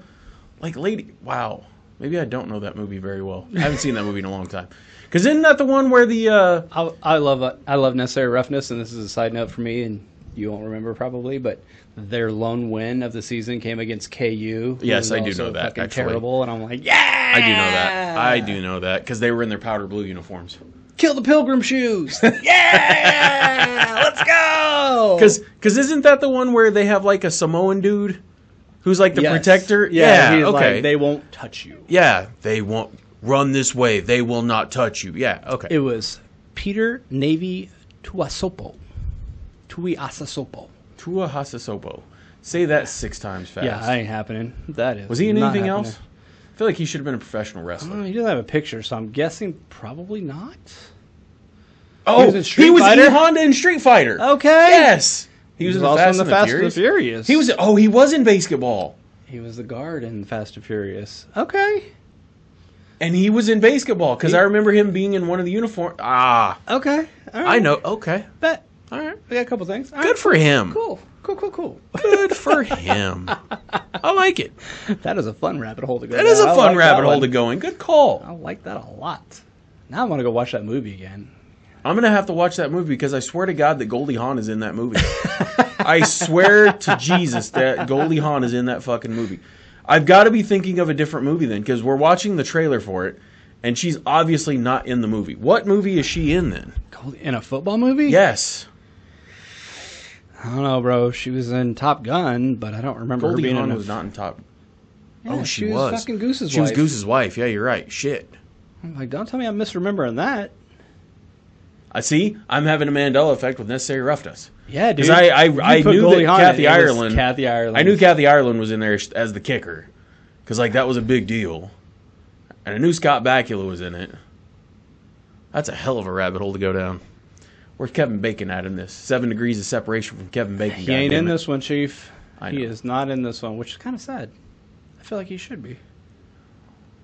lady? Wow. Maybe I don't know that movie very well. I haven't seen that movie in a long time. Because isn't that the one where the I love Necessary Roughness, and this is a side note for me, and you won't remember probably, but their lone win of the season came against KU. Yes, I do know that. Fucking actually, terrible, and I'm like, yeah, I do know that because they were in their powder blue uniforms. Kill the Pilgrim shoes. Yeah, let's go. Because isn't that the one where they have like a Samoan dude who's like the protector? Yeah, he's okay. Like, they won't touch you. Yeah, they won't run this way. They will not touch you. Yeah, okay. It was Peter Navy Tuasopo. Tuiasosopo. Say that 6 times fast. Yeah, that ain't happening. That is. Was he in not anything happening. else? I feel like he should have been a professional wrestler. He doesn't have a picture, so I'm guessing probably not. Oh, he was in Honda in Street Fighter. Okay. Yes. He was in also in the Fast and the Furious. He was in basketball. He was the guard in Fast and Furious. Okay. And he was in basketball because I remember him being in one of the uniforms. Ah. Okay. All right. I know. Okay. Bet. All right. We got a couple things. All Good right. for him. Cool. Good for him. I like it. That is a fun rabbit hole to go. That is a fun rabbit hole to go in. Good call. I like that a lot. Now I want to go watch that movie again. I'm going to have to watch that movie because I swear to God that Goldie Hawn is in that movie. I swear to Jesus that Goldie Hawn is in that fucking movie. I've got to be thinking of a different movie then because we're watching the trailer for it and she's obviously not in the movie. What movie is she in then? In a football movie? Yes. I don't know, bro. She was in Top Gun, but I don't remember Goldie her being Hawn in was not in Top. Yeah, she was fucking Goose's wife. She was Goose's wife. Yeah, you're right. Shit. I'm like, don't tell me I'm misremembering that. I see. I'm having a Mandela effect with Necessary Roughness. Yeah, dude. Because I knew that Kathy Ireland. I knew Kathy Ireland was in there as the kicker, because like that was a big deal, and I knew Scott Bakula was in it. That's a hell of a rabbit hole to go down. Where's Kevin Bacon at in this? 7 degrees of separation from Kevin Bacon. He ain't in this one, Chief. I know. He is not in this one, which is kind of sad. I feel like he should be.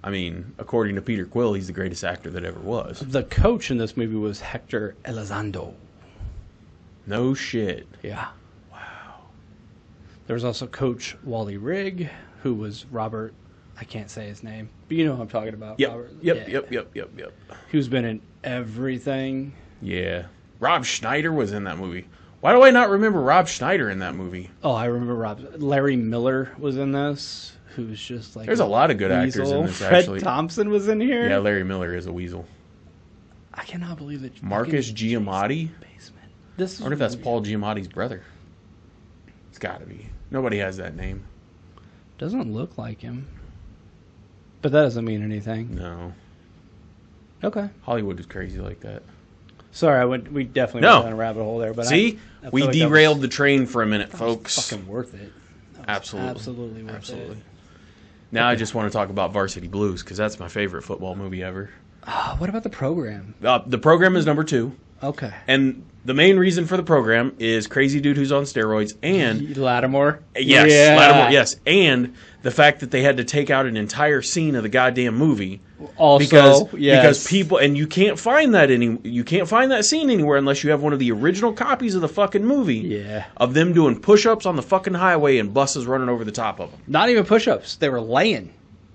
I mean, according to Peter Quill, he's the greatest actor that ever was. The coach in this movie was Hector Elizondo. No shit. Yeah. Wow. There was also Coach Wally Rigg, who was Robert. I can't say his name, but you know who I'm talking about. Yep. Robert. Yep. Who's been in everything. Yeah. Rob Schneider was in that movie. Why do I not remember Rob Schneider in that movie? Oh, I remember Larry Miller was in this, who's just like... There's a lot of good actors in this, actually. Fred Thompson was in here. Yeah, Larry Miller is a weasel. I cannot believe that... Marcus Giamatti? Basement. I wonder if that's Paul Giamatti's brother. It's got to be. Nobody has that name. Doesn't look like him. But that doesn't mean anything. No. Okay. Hollywood is crazy like that. Sorry, we definitely went down a rabbit hole there. But see, we derailed the train for a minute, folks. Fucking worth it. Absolutely worth it. Now I just want to talk about Varsity Blues because that's my favorite football movie ever. What about the program? The program is number 2. Okay. And the main reason for the program is Crazy Dude Who's on Steroids and Lattimore. Yes, yeah. Lattimore. Yes, and the fact that they had to take out an entire scene of the goddamn movie. Also, because people, and you can't find that scene anywhere unless you have one of the original copies of the fucking movie. Yeah. Of them doing push-ups on the fucking highway and buses running over the top of them. Not even push-ups. They were laying.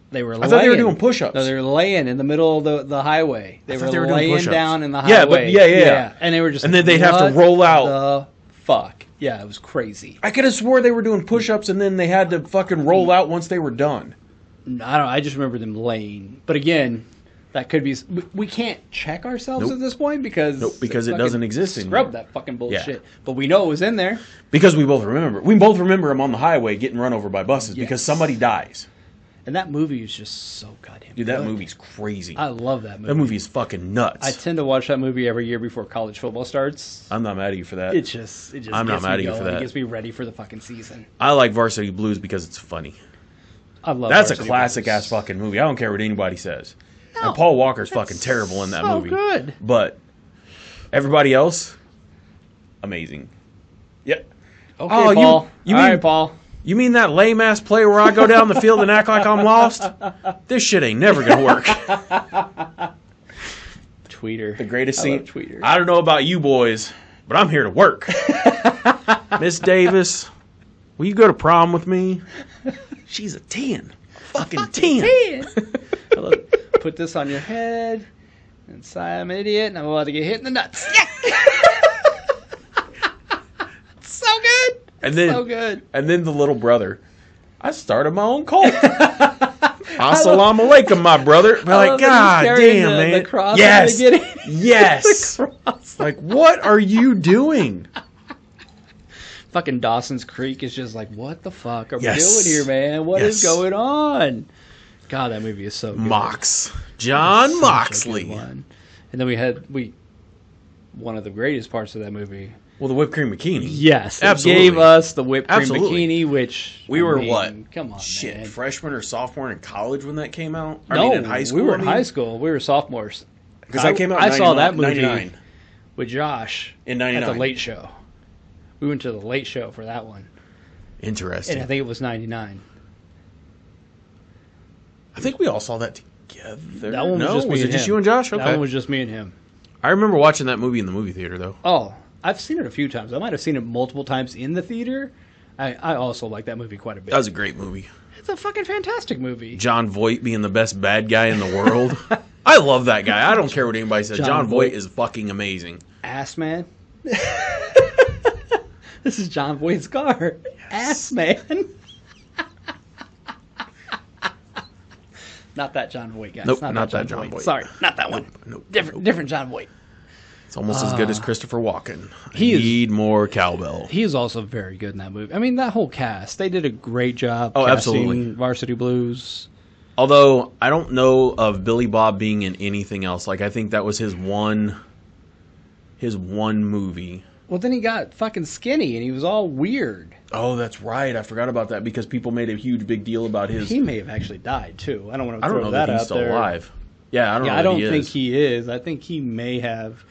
I thought they were doing push-ups. No, they were laying in the middle of the highway. They were laying down in the highway. Yeah. And they were just. And then they'd have to roll out. The fuck. Yeah, it was crazy. I could have swore they were doing push-ups and then they had to fucking roll out once they were done. I don't know. I just remember them laying. But again, That could be. We can't check ourselves at this point because it doesn't exist anymore. Scrub that fucking bullshit. Yeah. But we know it was in there because we both remember. We both remember him on the highway getting run over by buses because somebody dies. And that movie is just so goddamn Dude, that movie's crazy. I love that movie. That movie is fucking nuts. I tend to watch that movie every year before college football starts. I'm not mad at you for that. It just I'm not mad at you for that. It gets me ready for the fucking season. I like Varsity Blues because it's funny. I love That's a classic ass fucking movie. I don't care what anybody says. No, and Paul Walker's fucking terrible in that movie. Good. But everybody else, amazing. Yep. Okay, Paul. All right, Paul. You mean that lame ass play where I go down the field and act like I'm lost? This shit ain't never gonna work. Tweeter. The greatest scene. Tweeter. I don't know about you boys, but I'm here to work. Miss Davis, will you go to prom with me? She's a 10. Fucking 10. Put this on your head and say I'm an idiot and I'm about to get hit in the nuts. So good. So good. And then the little brother. I started my own cult. Assalamu alaikum, my brother. Like, God damn, man. The cross yes. Yes. Like, what are you doing? Fucking Dawson's Creek is just like, what the fuck are we doing here, man? What is going on? God, that movie is so good. John Moxley. And then we had one of the greatest parts of that movie. Well, the whipped cream bikini. Yes, absolutely. Gave us the whipped cream bikini, which we were what? Come on, man. Freshman or sophomore in college when that came out? In high school. We were in high school. We were sophomores. Because I came out. I saw that movie 99. with Josh in '99 at the Late Show. We went to the Late Show for that one. Interesting. And I think it was '99. I think we all saw that together. That one was just me was and it just him. you and Josh? Okay. That one was just me and him. I remember watching that movie in the movie theater, though. Oh, I've seen it a few times. I might have seen it multiple times in the theater. I also like that movie quite a bit. That was a great movie. It's a fucking fantastic movie. John Voight being the best bad guy in the world. I love that guy. I don't care what anybody says. John Voight is fucking amazing. Ass man. This is John Voight's car. Ass man. Not that John Voight, guys. Nope, not that John Voight. Sorry, not that one. Nope. Different John Voight. It's almost as good as Christopher Walken. He need more cowbell. He is also very good in that movie. I mean, that whole cast, they did a great job. Oh, absolutely. Varsity Blues. Although I don't know of Billy Bob being in anything else. Like I think that was his one movie. Well, then he got fucking skinny and he was all weird. Oh, that's right. I forgot about that because people made a huge big deal about his. He may have actually died too. I don't want to I throw don't know that he's out still there. alive. Yeah, I don't know. I don't he think is. he is. I think he may have.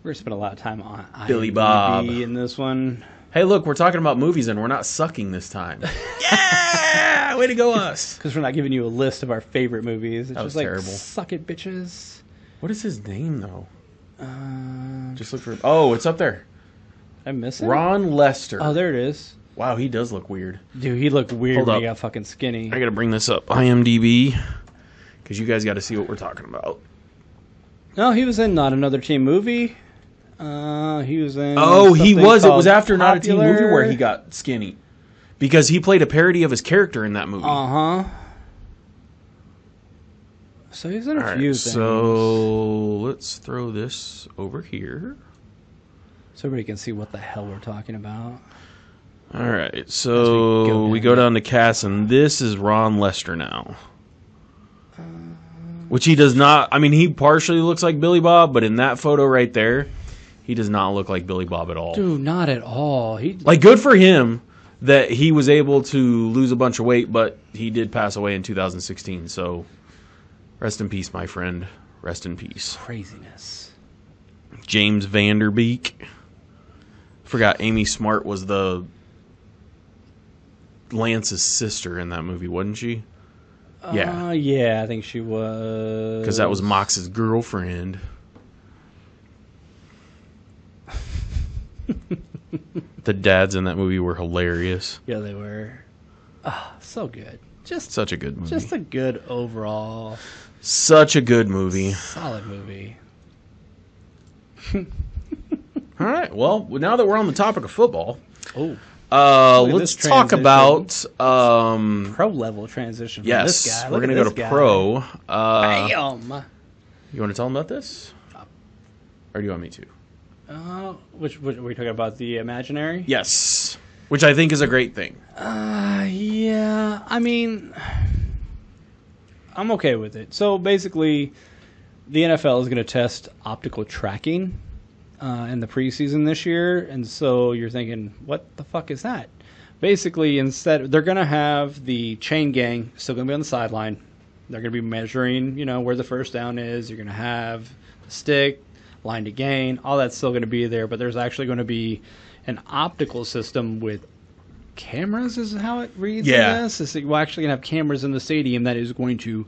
We're gonna spend a lot of time on Billy IMDb Bob in this one. Hey, look, we're talking about movies and we're not sucking this time. Yeah, way to go us! Because we're not giving you a list of our favorite movies. It's that just was like terrible. Suck it, bitches. What is his name though? Just look for. Oh, it's up there. I miss it. Ron Lester. Oh, there it is. Wow, he does look weird. Dude, he looked weird Hold when up. he got fucking skinny. I gotta bring this up. IMDb. Because you guys got to see what we're talking about. No, he was in Not Another Teen Movie. He was in. Oh, he was. It was after Popular. Not a Teen Movie where he got skinny. Because he played a parody of his character in that movie. Uh-huh. So he's in a few things. So let's throw this over here. So everybody can see what the hell we're talking about. All right, so we go down to cast, and this is Ron Lester now. Which he does not... I mean, he partially looks like Billy Bob, but in that photo right there, he does not look like Billy Bob at all. Dude, not at all. Like, good for him that he was able to lose a bunch of weight, but he did pass away in 2016, so rest in peace, my friend. Rest in peace. Craziness. James Vanderbeek. Forgot Amy Smart was the Lance's sister in that movie, wasn't she? Yeah. Yeah, I think she was. Because that was Mox's girlfriend. The dads in that movie were hilarious. Yeah, they were. So good. Just such a good movie. Just a good overall. Such a good movie. Solid movie. All right. Well, now that we're on the topic of football, let's talk transition. about pro level transition. From yes, this guy. we're gonna go to guy. pro. Bam. You want to tell them about this? Or do you want me to? Which are we talking about? The imaginary? Yes. Which I think is a great thing. Yeah. I mean, I'm okay with it. So basically, the NFL is going to test optical tracking in the preseason this year. And so you're thinking, what the fuck is that? Basically, instead, they're going to have the chain gang still going to be on the sideline. They're going to be measuring, where the first down is. You're going to have the stick, line to gain. All that's still going to be there. But there's actually going to be an optical system with cameras, is how it reads. Yeah. We're actually going to have cameras in the stadium that is going to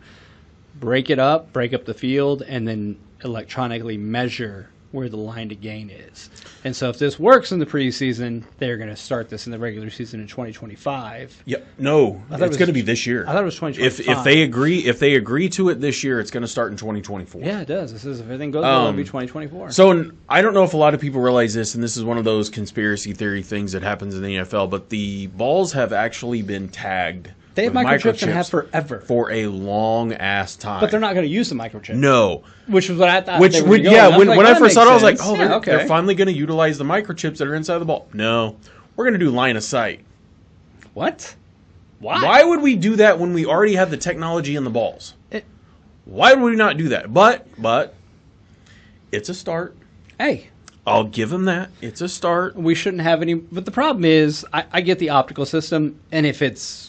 break up the field, and then electronically measure where the line to gain is. And so if this works in the preseason, they're going to start this in the regular season in 2025. Yep. No, it's going to be this year. I thought it was 2025. If they agree to it this year, it's going to start in 2024. Yeah, it does. This is, if everything goes well, it'll be 2024. So I don't know if a lot of people realize this, and this is one of those conspiracy theory things that happens in the NFL, but the balls have actually been tagged. They have microchips and have forever. For a long ass time. But they're not going to use the microchip. No. Which was what I thought. When I first saw it, I was like, oh, they're finally going to utilize the microchips that are inside the ball. No. We're going to do line of sight. What? Why? Why would we do that when we already have the technology in the balls? Why would we not do that? But it's a start. Hey. I'll give them that. It's a start. We shouldn't have any. But the problem is, I get the optical system, and if it's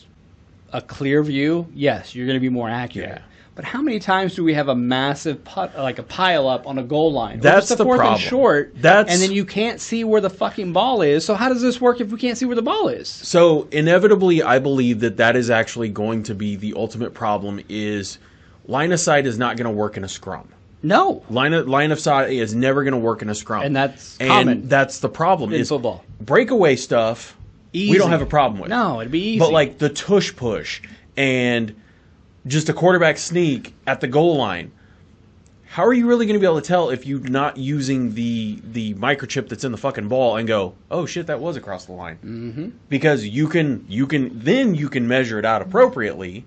a clear view, yes, you're going to be more accurate. Yeah. But how many times do we have a massive like a pile up on a goal line? That's the problem. And short, and then you can't see where the fucking ball is. So how does this work if we can't see where the ball is? So inevitably, I believe that is actually going to be the ultimate problem. Is line of sight is not going to work in a scrum. No, line of sight is never going to work in a scrum, and that's common. That's the problem in football. Breakaway stuff. Easy. We don't have a problem with. No, it'd be easy. But like the tush push and just a quarterback sneak at the goal line, how are you really going to be able to tell if you're not using the microchip that's in the fucking ball and go, oh shit, that was across the line? Mm-hmm. Because you can measure it out appropriately,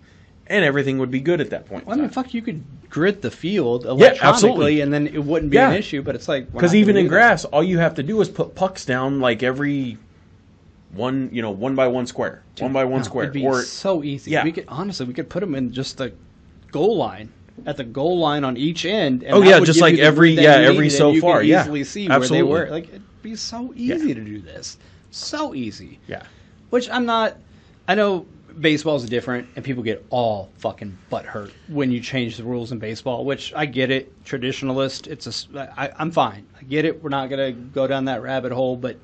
and everything would be good at that point. Well, I mean, fuck, you could grid the field electronically, and then it wouldn't be an issue. But it's like, because even in grass, all you have to do is put pucks down like every. One by one square. Dude, 1 by 1 square. It'd be so easy. Yeah. We could put them in just the goal line. At the goal line on each end. And just like every so far. You can easily see where they were. Like, it'd be so easy to do this. So easy. Yeah. Which I know baseball's different, and people get all fucking butthurt when you change the rules in baseball, which I get it. Traditionalist, I'm fine. I get it. We're not going to go down that rabbit hole, but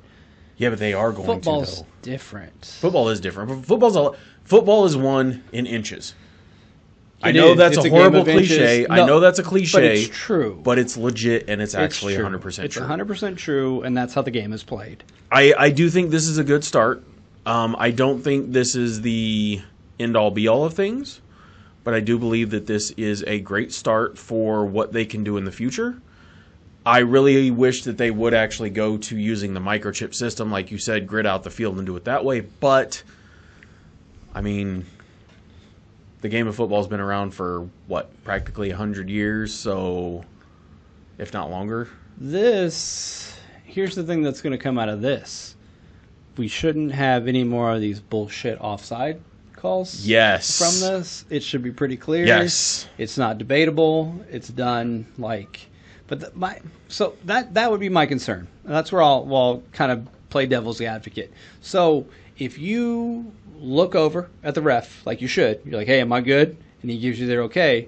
yeah, but they are going Football's to, though. Different. Football is different. Football is won in inches. I know that's a horrible cliche. I know that's a cliche. But it's true. But it's legit, and it's actually 100% true. It's 100% true, and that's how the game is played. I do think this is a good start. I don't think this is the end-all, be-all of things, but I do believe that this is a great start for what they can do in the future. I really wish that they would actually go to using the microchip system, like you said, grid out the field and do it that way. But, I mean, the game of football has been around for, practically 100 years, so if not longer. Here's the thing that's going to come out of this. We shouldn't have any more of these bullshit offside calls. Yes. From this. It should be pretty clear. Yes. It's not debatable. It's done like... But that would be my concern. And that's where I'll kind of play devil's advocate. So if you look over at the ref, like you should, you're like, hey, am I good? And he gives you their okay.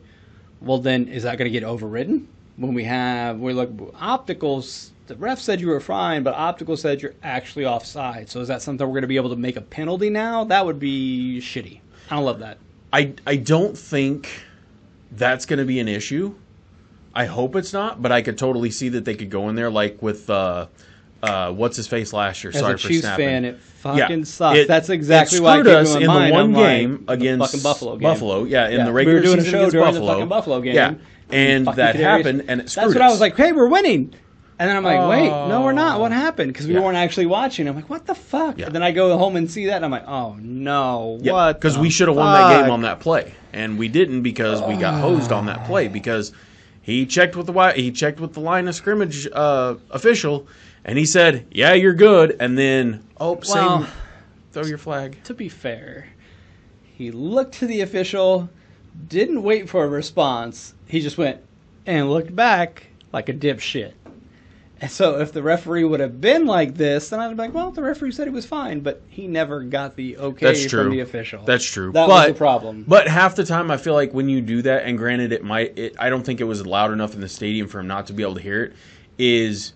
Well, then is that going to get overridden? When we look opticals, the ref said you were fine, but optical said you're actually offside. So is that something we're going to be able to make a penalty now? That would be shitty. I don't love that. I don't think that's going to be an issue. I hope it's not, but I could totally see that they could go in there like with what's his face last year. As Sorry a for Chiefs snapping. Fan, it fucking sucks. That's exactly why I screwed us in the one game against fucking Buffalo. In the regular we were doing season a show against during Buffalo. the fucking Buffalo game. Yeah, and that happened, and it screwed us. That's what I was like. Hey, we're winning. And then I'm like, wait, no, we're not. What happened? Because we weren't actually watching. I'm like, what the fuck? Yeah. And then I go home and see that, and I'm like, oh, no. Yeah, what? Because we should have won that game on that play. And we didn't because we got hosed on that play. Because He checked with the line of scrimmage official, and he said, "Yeah, you're good." And then, throw your flag. To be fair, he looked to the official, didn't wait for a response. He just went and looked back like a dipshit. And so if the referee would have been like this, then I'd be like, well, the referee said he was fine, but he never got the okay from the official. That's true. That was the problem. But half the time, I feel like when you do that, and granted, I don't think it was loud enough in the stadium for him not to be able to hear it,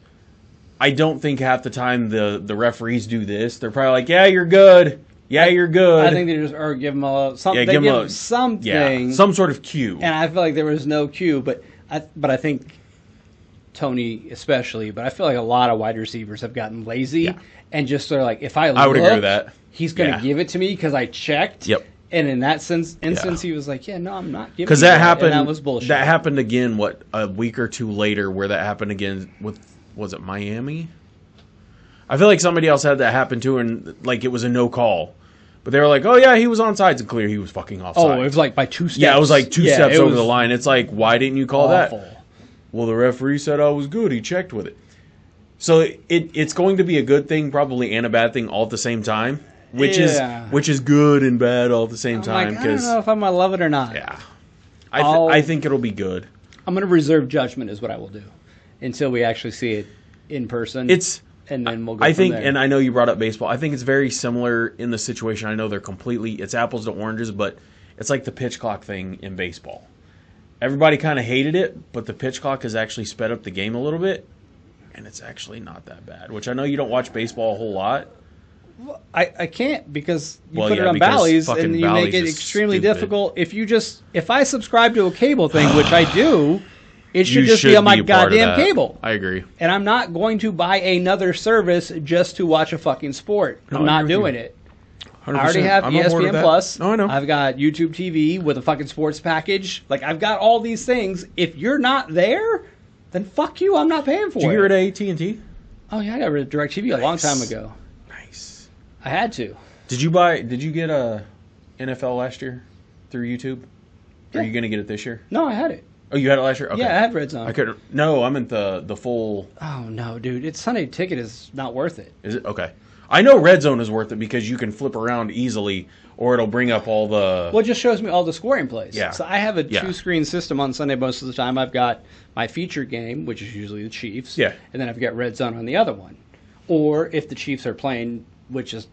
I don't think half the time the referees do this. They're probably like, yeah, you're good. Yeah, you're good. I think they just give him something. They give him something. Some sort of cue. And I feel like there was no cue, but I think Tony especially, but I feel like a lot of wide receivers have gotten lazy and just sort of like, if I would agree with that. He's going to give it to me because I checked. Yep. And in that instance, he was like, yeah, no, I'm not giving it. Because that happened. And that was bullshit. That happened again, a week or two later, where that happened again with, was it Miami? I feel like somebody else had that happen too, and like it was a no call. But they were like, oh yeah, he was onside, and clear he was fucking offside. Oh, it was like by 2 steps. Yeah, it was like 2 steps over the line. It's like, why didn't you call awful. that? Well, the referee said I was good. He checked with it. So it's going to be a good thing, probably, and a bad thing all at the same time, which is good and bad all at the same time. Like, I don't know if I'm gonna love it or not. Yeah, I think it'll be good. I'm gonna reserve judgment, is what I will do, until we actually see it in person. And then we'll go I think, there. and I know you brought up baseball. I think it's very similar in the situation. I know it's apples to oranges, but it's like the pitch clock thing in baseball. Everybody kind of hated it, but the pitch clock has actually sped up the game a little bit, and it's actually not that bad. Which I know you don't watch baseball a whole lot. Well, I can't because you put it on Bally's and you make it extremely difficult. If I subscribe to a cable thing, which I do, it should just be on my goddamn cable. I agree. And I'm not going to buy another service just to watch a fucking sport. I'm not doing it. 100%. I already have ESPN Plus. Oh, I know. I've got YouTube TV with a fucking sports package. Like, I've got all these things. If you're not there, then fuck you. I'm not paying for it. Did you get rid of AT&T? Oh, yeah. I got rid of DirecTV a long time ago. Nice. I had to. Did you get a NFL last year through YouTube? Are you going to get it this year? No, I had it. Oh, you had it last year? Okay. Yeah, I had Red Zone. I couldn't. No, I meant the full. Oh no, dude! It's Sunday Ticket is not worth it. Is it okay? I know Red Zone is worth it because you can flip around easily, or it'll bring up all the. Well, it just shows me all the scoring plays. Yeah. So I have a 2-screen system on Sunday most of the time. I've got my feature game, which is usually the Chiefs. Yeah. And then I've got Red Zone on the other one, or if the Chiefs are playing, which is.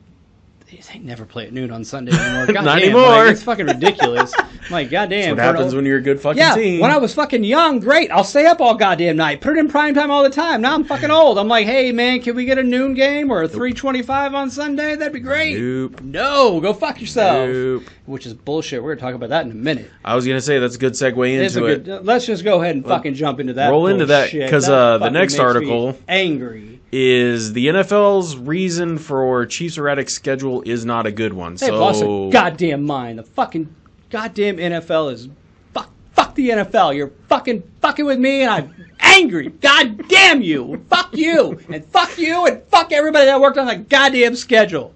They never play at noon on Sunday anymore. God Not damn, anymore. Like, it's fucking ridiculous. I'm like, goddamn. That's what happens when you're a good fucking team. When I was fucking young, great. I'll stay up all goddamn night. Put it in prime time all the time. Now I'm fucking old. I'm like, hey, man, can we get a noon game or a 3:25 on Sunday? That'd be great. Nope. No, go fuck yourself. Nope. Which is bullshit. We're going to talk about that in a minute. I was going to say, that's a good segue into it. Let's just go ahead and fucking jump into that. Roll into that, because the next article angry. Is the NFL's reason for Chiefs' erratic schedule is not a good one. They've lost their goddamn mind. The fucking goddamn NFL is fuck the NFL. You're fucking with me, and I'm angry. God damn you. Fuck you, and fuck everybody that worked on that goddamn schedule.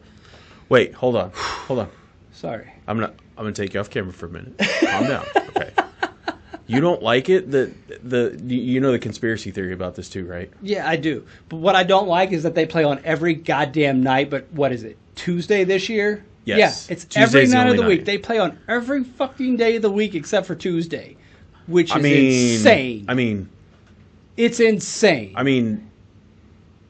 Wait, hold on. Sorry. I'm gonna take you off camera for a minute. Calm down. Okay. You don't like it? You know the conspiracy theory about this too, right? Yeah, I do. But what I don't like is that they play on every goddamn night. But what is it? Tuesday this year? Yes. Yeah, it's every night of the week. They play on every fucking day of the week except for Tuesday, which is insane. It's insane. I mean,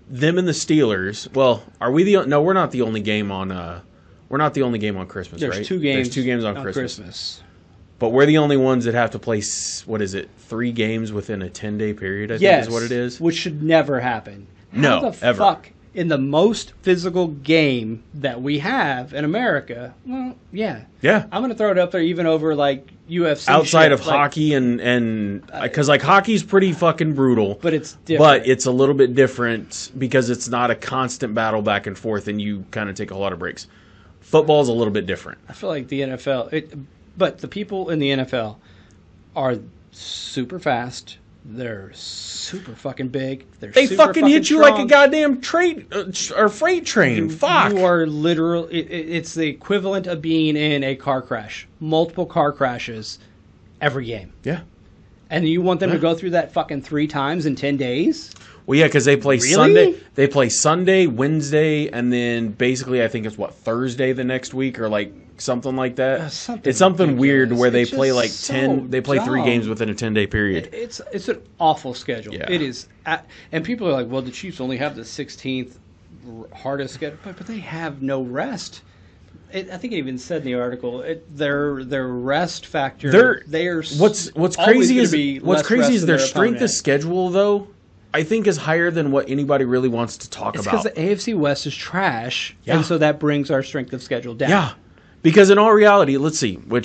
them and the Steelers. Well, are we the? No, we're not the only game on. We're not the only game on Christmas. There's right? two games. There's 2 games on Christmas. But we're the only ones that have to play, 3 games within a 10-day period, I think is what it is. Which should never happen. No, How the ever. fuck, in the most physical game that we have in America, well, yeah. Yeah. I'm going to throw it up there even over, like, UFC outside of hockey and because, like, hockey's pretty fucking brutal. But it's different. But it's a little bit different because it's not a constant battle back and forth and you kind of take a lot of breaks. Football's a little bit different. I feel like the NFL... But the people in the NFL are super fast. They're super fucking big. They fucking hit you like a goddamn or freight train. Fuck. You are literal. It's the equivalent of being in a car crash. Multiple car crashes every game. Yeah. And you want them to go through that fucking 3 times in 10 days? Well, yeah, because they play Really? Sunday. They play Sunday, Wednesday, and then basically I think it's Thursday the next week or like something like that. It's something weird where they play like 10. They play 3 games within a 10-day period. It's an awful schedule. Yeah. It is, and people are like, well, the Chiefs only have the 16th hardest schedule, but they have no rest. I think it even said in the article their rest factor. What's crazy is their strength of schedule though. I think is higher than what anybody really wants to talk about. It's because the AFC West is trash, and so that brings our strength of schedule down. Yeah, because in all reality, let's see. I'll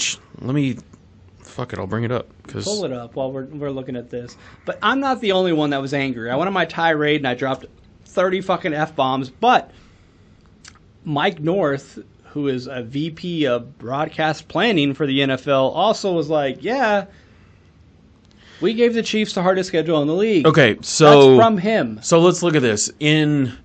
bring it up. Pull it up while we're looking at this. But I'm not the only one that was angry. I went on my tirade and I dropped 30 fucking F-bombs. But Mike North, who is a VP of broadcast planning for the NFL, also was like, yeah, we gave the Chiefs the hardest schedule in the league. Okay, so that's from him. So let's look at this. In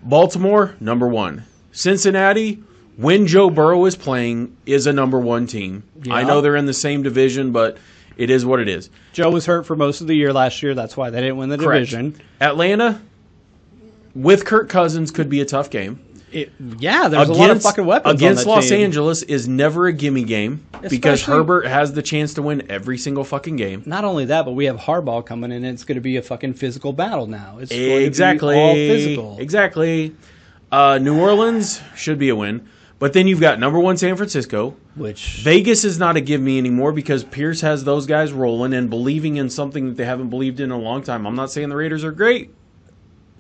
Baltimore, number 1. Cincinnati, when Joe Burrow is playing, is a number 1 team. Yeah. I know they're in the same division, but it is what it is. Joe was hurt for most of the year last year. That's why they didn't win the division. Atlanta, with Kirk Cousins, could be a tough game. There's a lot of fucking weapons against on that Los team. Angeles is never a gimme game because Herbert has the chance to win every single fucking game. Not only that, but we have Harbaugh coming in, and it's going to be a fucking physical battle now. It's exactly going to be all physical. Exactly. New Orleans should be a win, but then you've got number 1 San Francisco, which Vegas is not a give me anymore because Pierce has those guys rolling and believing in something that they haven't believed in a long time. I'm not saying the Raiders are great.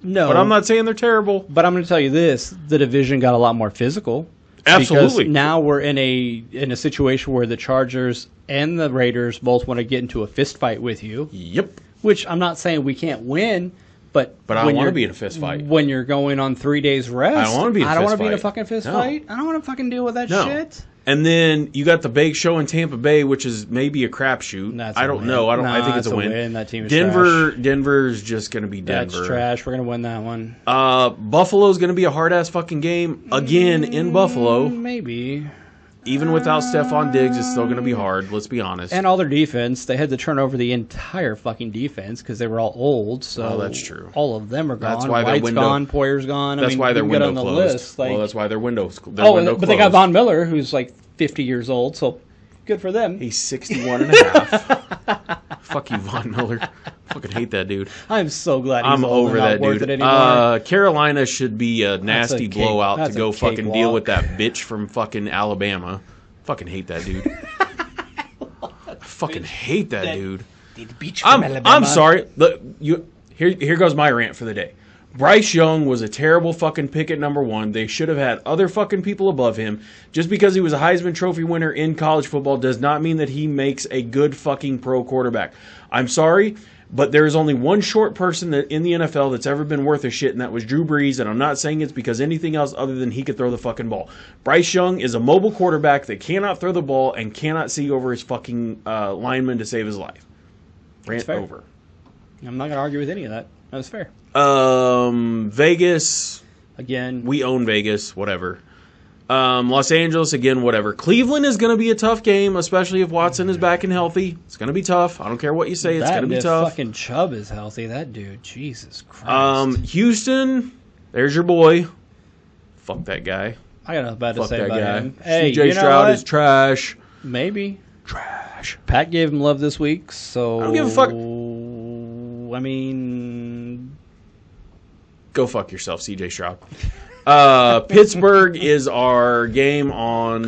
No. But I'm not saying they're terrible. But I'm going to tell you this. The division got a lot more physical. Absolutely. Because now we're in a situation where the Chargers and the Raiders both want to get into a fist fight with you. Yep. Which I'm not saying we can't win, but I don't want to be in a fist fight. When you're going on 3 days rest. I don't want to be in a fist fight. I don't want to be in a fucking fist fight. I don't want to fucking deal with that shit. And then you got the Bake Show in Tampa Bay, which is maybe a crapshoot. I don't know. I think it's a win. That team is Denver. trash. Denver's just going to be Denver. That's trash. We're going to win that one. Buffalo's going to be a hard ass fucking game again in Buffalo. Maybe. Even without Stephon Diggs, it's still going to be hard. Let's be honest. And all their defense, they had to turn over the entire fucking defense because they were all old. So that's true. All of them are gone. That's why White's gone. Poyer's gone. That's why their window closed. List. That's why their window. But they got Von Miller, who's like 50 years old. So good for them. He's 61 and a half. Fuck you, Von Miller. I fucking hate that dude. I'm so glad he's I'm old over and that not dude. Worth it Carolina should be a nasty blowout to go fucking deal with that bitch from fucking Alabama. Fucking hate that dude. I fucking hate that dude. I'm sorry. Look, here goes my rant for the day. Bryce Young was a terrible fucking pick at number 1. They should have had other fucking people above him. Just because he was a Heisman Trophy winner in college football does not mean that he makes a good fucking pro quarterback. I'm sorry, but there is only one short person in the NFL that's ever been worth a shit, and that was Drew Brees, and I'm not saying it's because anything else other than he could throw the fucking ball. Bryce Young is a mobile quarterback that cannot throw the ball and cannot see over his fucking lineman to save his life. Rant over. I'm not going to argue with any of that. That was fair. Vegas. Again. We own Vegas, whatever. Los Angeles, again, whatever. Cleveland is going to be a tough game, especially if Watson is back and healthy. It's going to be tough. I don't care what you say. It's going to be tough. Fucking Chubb is healthy. That dude, Jesus Christ. Houston, there's your boy. Fuck that guy. I got nothing bad to say about him. Hey, CJ Stroud is trash. Maybe. Trash. Pat gave him love this week, so... I don't give a fuck. I mean... Go fuck yourself, CJ Stroud. Pittsburgh is our game on the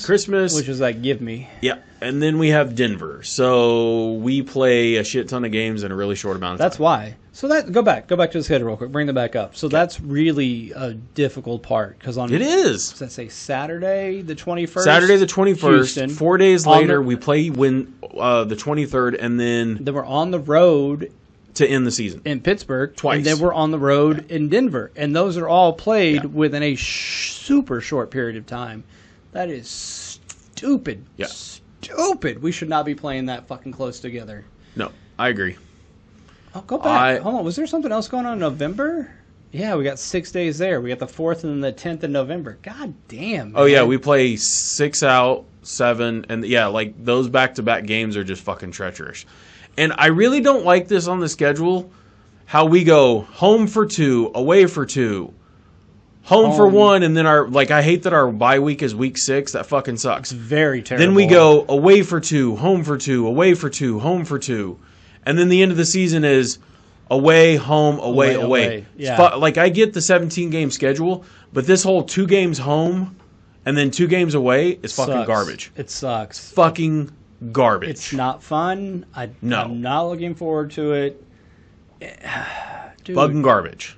Christmas. Which is like, give me. Yeah. And then we have Denver. So we play a shit ton of games in a really short amount of time. That's why. So go back to the schedule real quick. Bring them back up. So that's really a difficult part. It is. Does that say Saturday the 21st? Saturday the 21st. Houston. 4 days later, we play the 23rd, and then we're on the road to end the season in Pittsburgh twice, and then we're on the road in Denver, and those are all played within a super short period of time. That is stupid. Yeah. Stupid. We should not be playing that fucking close together. No, I agree. Oh, go back. Hold on. Was there something else going on in November? Yeah, we got 6 days there. We got the 4th and the 10th of November. God damn, man. Oh, yeah, we play 6 out, 7, and yeah, like those back-to-back games are just fucking treacherous. And I really don't like this on the schedule, how we go home for 2, away for 2, home for 1, and then I hate that our bye week is week 6. That fucking sucks. It's very terrible. Then we go away for 2, home for 2, away for 2, home for 2. And then the end of the season is away, home, away. Yeah. I get the 17-game schedule, but this whole 2 games home and then 2 games away is fucking garbage. It sucks. Fucking garbage. It's not fun. I'm not looking forward to it. Dude. Fucking garbage.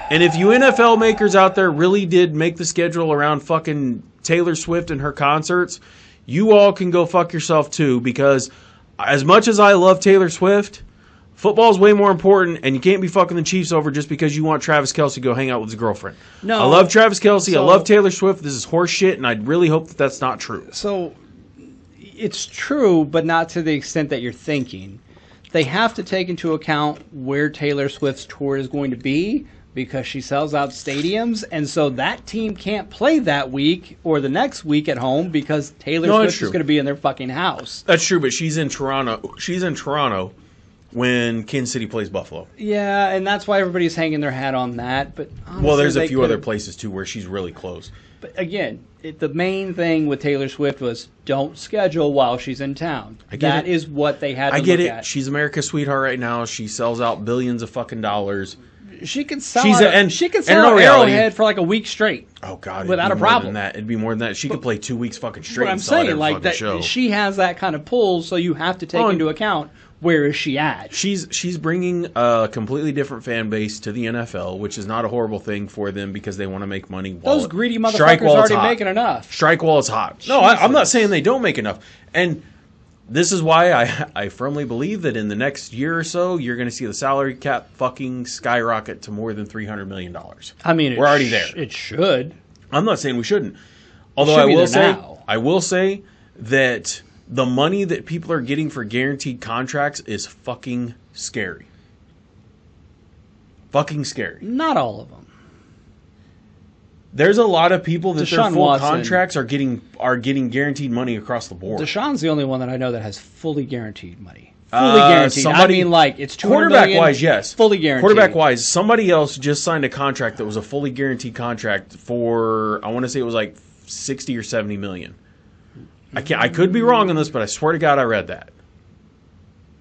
And if you NFL makers out there really did make the schedule around fucking Taylor Swift and her concerts, you all can go fuck yourself too, because as much as I love Taylor Swift, football's way more important, and you can't be fucking the Chiefs over just because you want Travis Kelce to go hang out with his girlfriend. No, I love Travis Kelce. I love Taylor Swift. This is horse shit, and I really hope that that's not true. So it's true, but not to the extent that you're thinking. They have to take into account where Taylor Swift's tour is going to be, because she sells out stadiums, and so that team can't play that week or the next week at home because Taylor Swift is going to be in their fucking house. That's true, but she's in Toronto. She's in Toronto when Kansas City plays Buffalo. Yeah, and that's why everybody's hanging their hat on that. But honestly, well, there's a few other places too where she's really close. But again, the main thing with Taylor Swift was don't schedule while she's in town. That is what they had to look at. She's America's sweetheart right now. She sells out billions of fucking dollars. She can sell Arrowhead for like a week straight. Oh God, without a problem. It'd be more than that. She could play 2 weeks fucking straight. But I'm saying, like that, she has that kind of pull, so you have to take into account where is she at. She's bringing a completely different fan base to the NFL, which is not a horrible thing for them because they want to make money. Those greedy motherfuckers are already making enough. Strike while it's hot. No, I'm not saying they don't make enough. And this is why I firmly believe that in the next year or so, you're going to see the salary cap fucking skyrocket to more than $300 million. I mean, we're already there. It should. I'm not saying we shouldn't. Although I will say that the money that people are getting for guaranteed contracts is fucking scary. Fucking scary. Not all of them. There's a lot of people that their full contracts are getting guaranteed money across the board. Deshaun's the only one that I know that has fully guaranteed money. Fully guaranteed. I mean, like, it's $200 million. Quarterback-wise, yes. Fully guaranteed. Quarterback-wise, somebody else just signed a contract that was a fully guaranteed contract for, I want to say it was like 60 or 70 million. I could be wrong on this, but I swear to God I read that.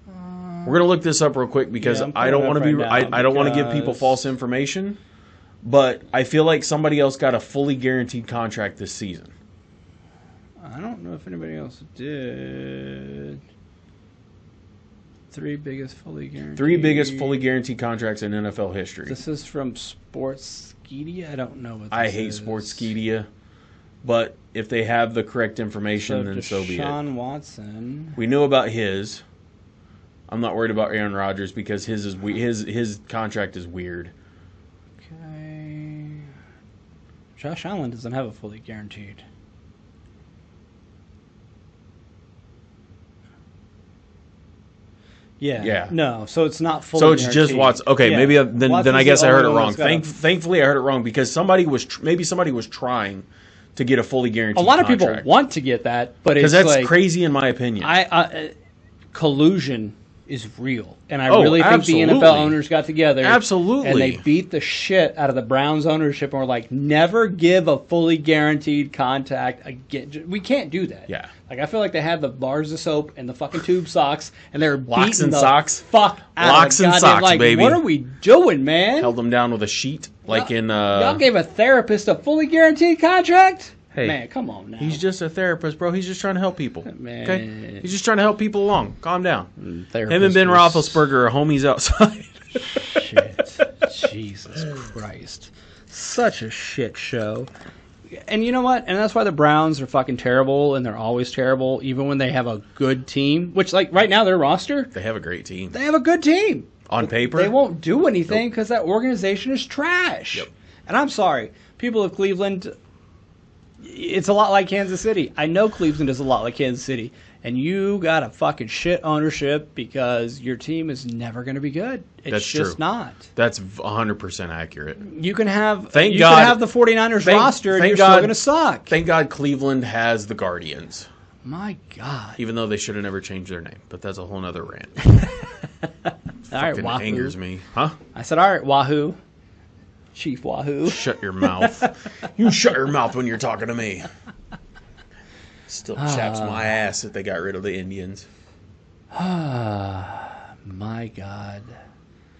We're going to look this up real quick because I don't want to I don't want to give people false information. But I feel like somebody else got a fully guaranteed contract this season. I don't know if anybody else did. 3 biggest fully guaranteed contracts in NFL history. This is from Sportskeeda. I don't know what this I hate Sportskeeda. But if they have the correct information, then so be it. Deshaun Watson. We knew about his. I'm not worried about Aaron Rodgers because his contract is weird. Okay. Josh Allen doesn't have a fully guaranteed. Yeah. No, so it's not fully guaranteed. So it's just Watson. Okay, maybe then I guess I heard it wrong. Thankfully, I heard it wrong because somebody was trying to get a fully guaranteed contract. A lot of people want to get that, but it's because that's crazy in my opinion. Collusion is real, and I really think the NFL owners got together, and they beat the shit out of the Browns ownership, and were like, "Never give a fully guaranteed contract again. We can't do that." Yeah, like I feel like they had the bars of soap and the fucking tube socks, and they were locks beating and the socks, fuck out locks of and socks, like, baby. What are we doing, man? Held them down with a sheet, like in. Y'all gave a therapist a fully guaranteed contract. Hey, man, come on now. He's just a therapist, bro. He's just trying to help people. Man. Okay? He's just trying to help people along. Calm down. Him and Ben Roethlisberger are homies outside. Shit. Jesus Christ. Such a shit show. And you know what? And that's why the Browns are fucking terrible, and they're always terrible, even when they have a good team. Which, like, right now, their roster... They have a great team. They have a good team. On paper? They won't do anything because that organization is trash. Yep. And I'm sorry. People of Cleveland... It's a lot like Kansas City. I know Cleveland is a lot like Kansas City. And you got a fucking shit ownership because your team is never going to be good. It's just not. That's 100% accurate. You can have Thank you God, can have the 49ers roster and you're still going to suck. Thank God Cleveland has the Guardians. My God. Even though they should have never changed their name. But that's a whole nother rant. All right, Fucking Wahoo. angers me. Huh? I said, all right, Wahoo. Chief Wahoo. Shut your mouth. You shut your mouth when you're talking to me. Still chaps my ass that they got rid of the Indians. My God.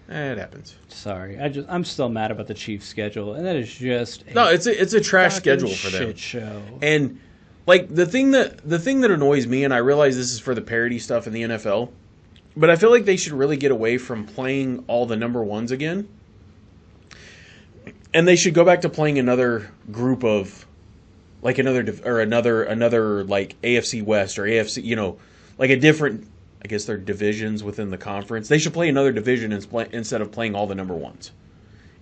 It happens. Sorry, I'm still mad about the Chiefs' schedule, and that is just it's a trash schedule for them. Shit show. And like the thing that annoys me, and I realize this is for the parody stuff in the NFL, but I feel like they should really get away from playing all the number ones again, and they should go back to playing another group of. Like another like AFC West or AFC, like a different, I guess they're divisions within the conference. They should play another division instead of playing all the number ones.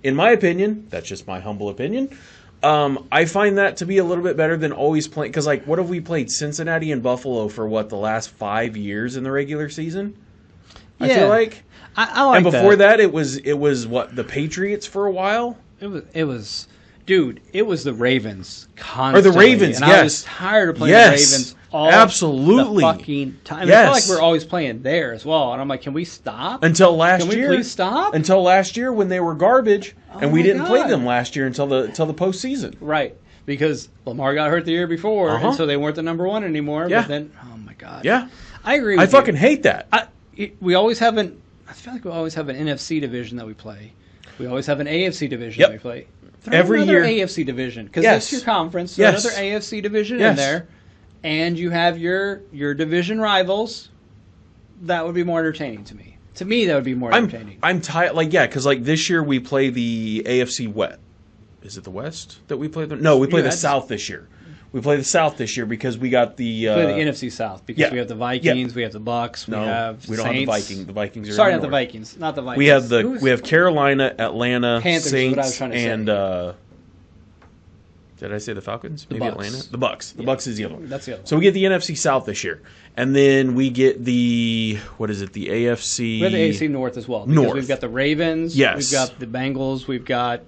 In my opinion, that's just my humble opinion. I find that to be a little bit better than always playing. Because, like, what have we played? Cincinnati and Buffalo for, the last 5 years in the regular season? Yeah. I feel like. I like that. And before that, it was the Patriots for a while? It was... Dude, it was the Ravens constantly. Or the Ravens, and yes. I was tired of playing the Ravens all absolutely. the fucking time. Yes. I feel like we're always playing there as well. And I'm like, can we stop? Until last year. Can we please stop? Until last year when they were garbage, and we didn't play them last year until the postseason. Right. Because Lamar got hurt the year before, and so they weren't the number one anymore. Yeah. But then, oh my God. Yeah. I agree with I fucking hate that. I feel like we always have an NFC division that we play. We always have an AFC division that we play. Every another year, AFC division because that's your conference. So another AFC division in there, and you have your division rivals. That would be more entertaining to me. To me, that would be more entertaining. I'm tired. Because this year we play the AFC West. Is it the West that we play? No, we play the South this year. We play the South this year because we got the... play the NFC South because we have the Vikings, we have the Bucks, we don't have Saints. Have the Vikings. The Vikings are Sorry, in not the Vikings. Not the Vikings. We have Carolina, Atlanta, Panthers Saints, is what I was trying to and... did I say the Falcons? Maybe Bucks. Atlanta? The Bucks. The Bucks is the other one. That's the other one. So we get the NFC South this year. And then we get the... What is it? The AFC... We have the AFC North as well. Because North. We've got the Ravens. Yes. We've got the Bengals. We've got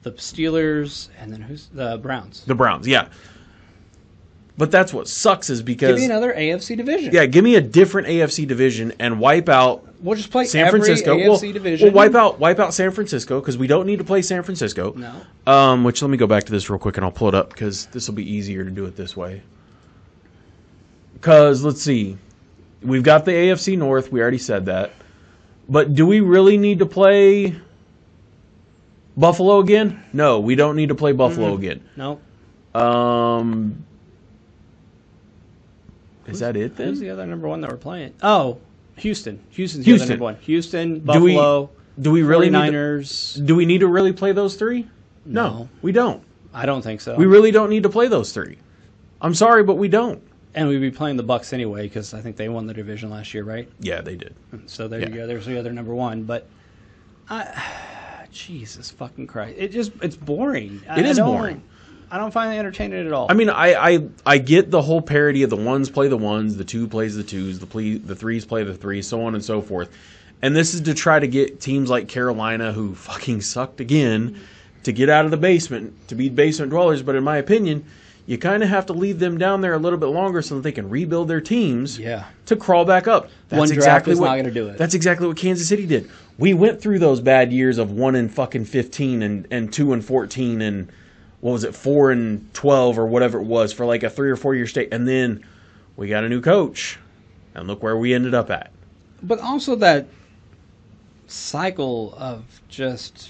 the Steelers. And then who's the Browns? The Browns, yeah. But that's what sucks is because... Give me another AFC division. Yeah, give me a different AFC division and wipe out... We'll just play San Francisco. AFC division. We'll wipe out San Francisco because we don't need to play San Francisco. No. Which, let me go back to this real quick and I'll pull it up because this will be easier to do it this way. Because, let's see. We've got the AFC North. We already said that. But do we really need to play Buffalo again? No, we don't need to play Buffalo again. No. Is that it then? Who's the other number one that we're playing? Oh, Houston. Houston's the other number one. Houston, Buffalo, do we really 49ers. Do we need to really play those three? No, we don't. I don't think so. We really don't need to play those three. I'm sorry, but we don't. And we'd be playing the Bucks anyway because I think they won the division last year, right? Yeah, they did. So there you go. There's the other number one. But Jesus fucking Christ. It's boring. It is boring. I don't find it entertaining at all. I mean, I get the whole parody of the ones play the ones, the two plays the twos, the threes play the threes, so on and so forth. And this is to try to get teams like Carolina, who fucking sucked again, to get out of the basement, to be basement dwellers. But in my opinion, you kind of have to leave them down there a little bit longer so that they can rebuild their teams to crawl back up. One draft is not going to do it. That's exactly what Kansas City did. We went through those bad years of 1-15 and 2-14 and... what was it, 4-12 or whatever it was for like a 3 or 4 year stay. And then we got a new coach. And look where we ended up at. But also that cycle of just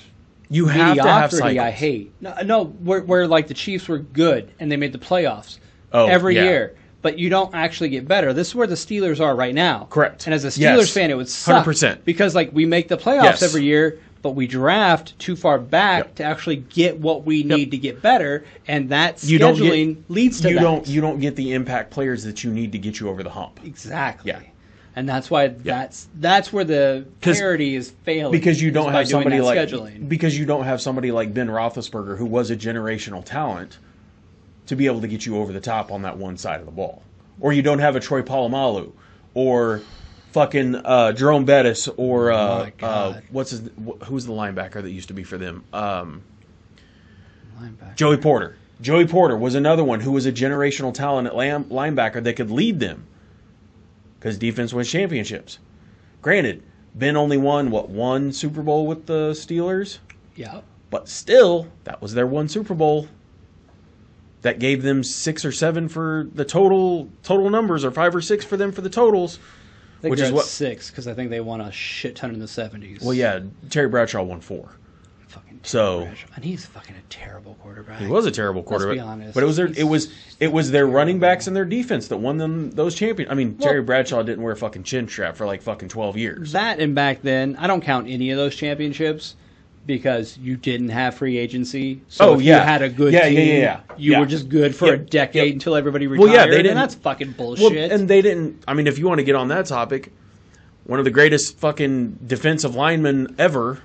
you have to have cycles. I hate. No, where like the Chiefs were good and they made the playoffs every year. But you don't actually get better. This is where the Steelers are right now. Correct. And as a Steelers fan, it would suck. 100%. Because like we make the playoffs every year, but we draft too far back to actually get what we need to get better, and that scheduling leads to that. You don't get the impact players that you need to get you over the hump. Exactly. Yeah. And that's why that's where the parity is failing. Because you don't have somebody like scheduling. Because you don't have somebody like Ben Roethlisberger, who was a generational talent, to be able to get you over the top on that one side of the ball. Or you don't have a Troy Polamalu, or fucking Jerome Bettis, or who's the linebacker that used to be for them? Joey Porter. Joey Porter was another one who was a generational talent at linebacker that could lead them, because defense wins championships. Granted, Ben only won one Super Bowl with the Steelers. Yeah. But still, that was their one Super Bowl. That gave them 6 or 7 for the total numbers, or 5 or 6 for them for the totals. I think they're at 6, because I think they won a shit ton in the 70s. Well, yeah, Terry Bradshaw won 4. Fucking Bradshaw. And he's fucking a terrible quarterback. He was a terrible quarterback. Let's be honest. But it was their running backs and their defense that won them those champions. I mean, Terry Bradshaw didn't wear a fucking chin strap for like fucking 12 years. That, and back then, I don't count any of those championships, because you didn't have free agency. So you had a good team, you were just good for a decade until everybody retired. Well, yeah, they didn't, and that's fucking bullshit. Well, and they didn't. I mean, if you want to get on that topic, one of the greatest fucking defensive linemen ever,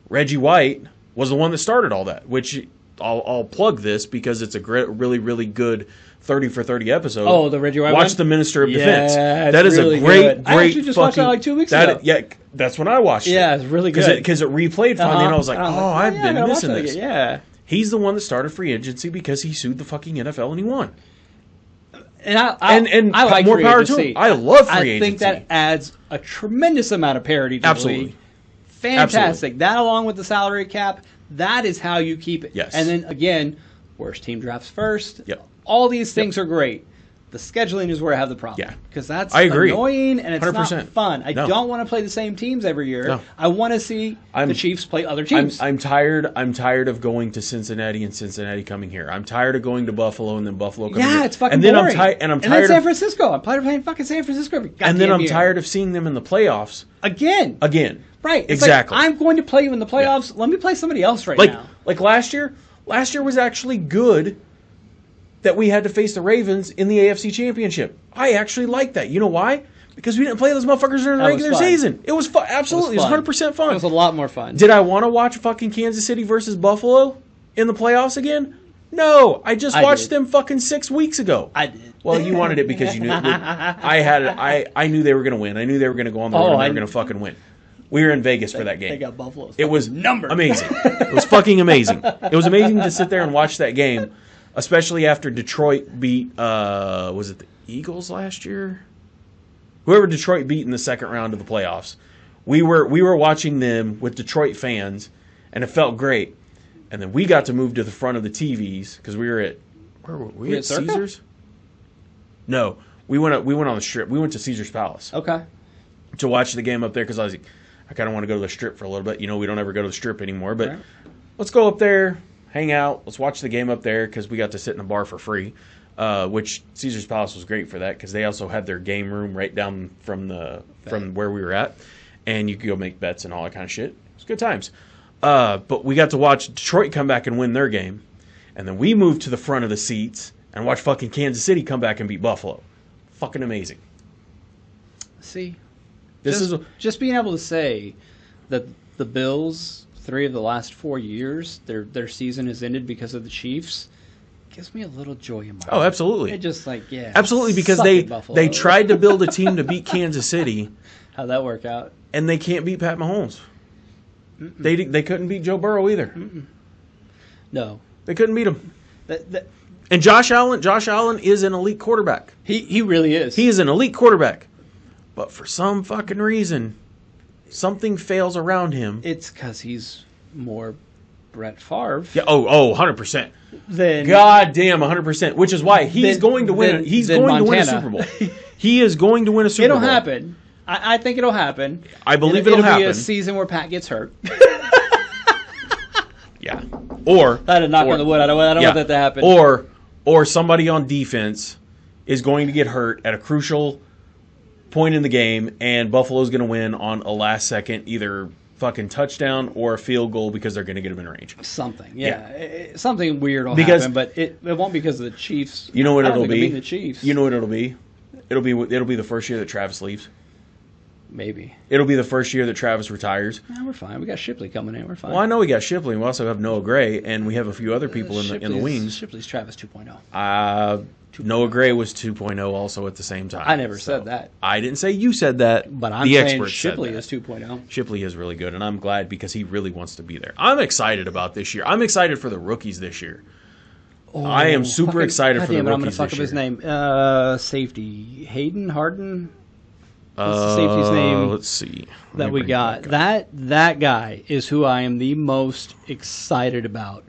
Reggie White, was the one that started all that. Which I'll plug this because it's a really, really good 30 for 30 episode. Oh, the Reggie White Watch one? The Minister of Defense. That is really a great, good. I actually just watched that like 2 weeks ago. Yeah, that's when I watched it. Yeah, it's really good. Because it replayed finally, and I was like, I've been missing this. Yeah. He's the one that started free agency because he sued the fucking NFL and he won. And I like more free power agency. to him. I love free agency. I think that adds a tremendous amount of parity to Absolutely. the league. Fantastic. Absolutely. That, along with the salary cap, that is how you keep it. Yes. And then, again, worst team drafts first. Yep. All these things are great. The scheduling is where I have the problem. Yeah. Because that's I agree. annoying and it's 100%. not fun. I don't want to play the same teams every year. No. I want to see the Chiefs play other teams. I'm tired of going to Cincinnati and Cincinnati coming here. I'm tired of going to Buffalo and then Buffalo coming here. Yeah, it's fucking and then boring. I'm tired then San of Francisco. I'm tired of playing fucking San Francisco every goddamn and then I'm year. tired of seeing them in the playoffs Again. Right. It's exactly. Like, I'm going to play you in the playoffs. Let me play somebody else now. Like last year. Last year was actually good that we had to face the Ravens in the AFC Championship. I actually liked that. You know why? Because we didn't play those motherfuckers during the regular season. It was fun. Absolutely. It was 100% fun. It was a lot more fun. Did I want to watch fucking Kansas City versus Buffalo in the playoffs again? No. I just watched them fucking 6 weeks ago. I did. Well, you wanted it because you knew I knew they were going to win. I knew they were going to go on the road and they were going to fucking win. We were in Vegas for that game. They got Buffalo's. It was numbered. Amazing. It was fucking amazing. It was amazing to sit there and watch that game, especially after Detroit beat, was it the Eagles last year? Whoever Detroit beat in the second round of the playoffs. We were watching them with Detroit fans, and it felt great. And then we got to move to the front of the TVs because we were at where were we at Circa? Caesars? No, we went on the Strip. We went to Caesars Palace. Okay. To watch the game up there because I was like, I kind of want to go to the Strip for a little bit. You know, we don't ever go to the Strip anymore, but let's go up there, hang out, let's watch the game up there because we got to sit in a bar for free, which Caesars Palace was great for that because they also had their game room right down from where we were at, and you could go make bets and all that kind of shit. It was good times. But we got to watch Detroit come back and win their game, and then we moved to the front of the seats and watch fucking Kansas City come back and beat Buffalo. Fucking amazing. See? This is just being able to say that the Bills, 3 of the last 4 years, their season has ended because of the Chiefs, gives me a little joy in my heart. Oh, absolutely. It just absolutely, because they tried to build a team to beat Kansas City. How'd that work out? And they can't beat Pat Mahomes. They couldn't beat Joe Burrow either. No, they couldn't beat him. And Josh Allen is an elite quarterback. He really is. He is an elite quarterback. But for some fucking reason, something fails around him. It's because he's more Brett Favre. Yeah. Oh, 100%. Then goddamn 100%. Which is why he's going to win. He's going to win a Super Bowl. He is going to win a Super Bowl. It'll happen. I think it'll happen. I believe it'll happen. It'll be a season where Pat gets hurt. Yeah. Or that is knock on the wood. I don't want that to happen. Or somebody on defense is going to get hurt at a crucial point in the game, and Buffalo's going to win on a last-second either fucking touchdown or a field goal because they're going to get him in range. Something, something weird will happen, but it won't because of the Chiefs. You know what it'll be? The Chiefs. You know what it'll be? It'll be the first year that Travis leaves. Maybe. It'll be the first year that Travis retires. No, we're fine. We got Shipley coming in. We're fine. Well, I know we got Shipley, and we also have Noah Gray, and we have a few other people in the wings. Shipley's Travis 2.0. Noah Gray was 2.0 also at the same time. I never said that. I didn't say you said that. But I'm the saying experts Shipley said is 2.0. Shipley is really good, and I'm glad because he really wants to be there. I'm excited about this year. I'm excited for the rookies this year. Oh, I am super excited for the rookies I'm going to fuck up his name. Safety. Hayden Harden? What's the safety's name? Let's see. That we got. That guy is who I am the most excited about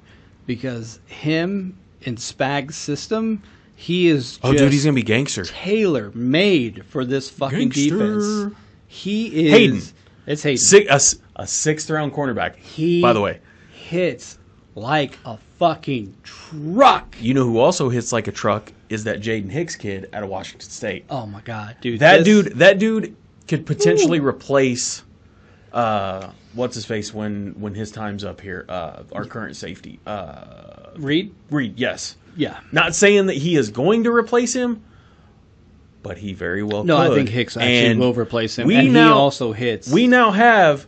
because him in Spag's system, he is just dude, he's going to be gangster. Tailor-made for this fucking defense. He is. Hayden. It's Hayden. A sixth-round cornerback, He by the way. hits like a fucking truck. You know who also hits like a truck is that Jaden Hicks kid out of Washington State. Oh my god, dude! That dude could potentially replace what's his face when his time's up here. Our current safety, Reed. Yes. Yeah. Not saying that he is going to replace him, but he very well No, could. I think Hicks actually will replace him. And he also hits. We now have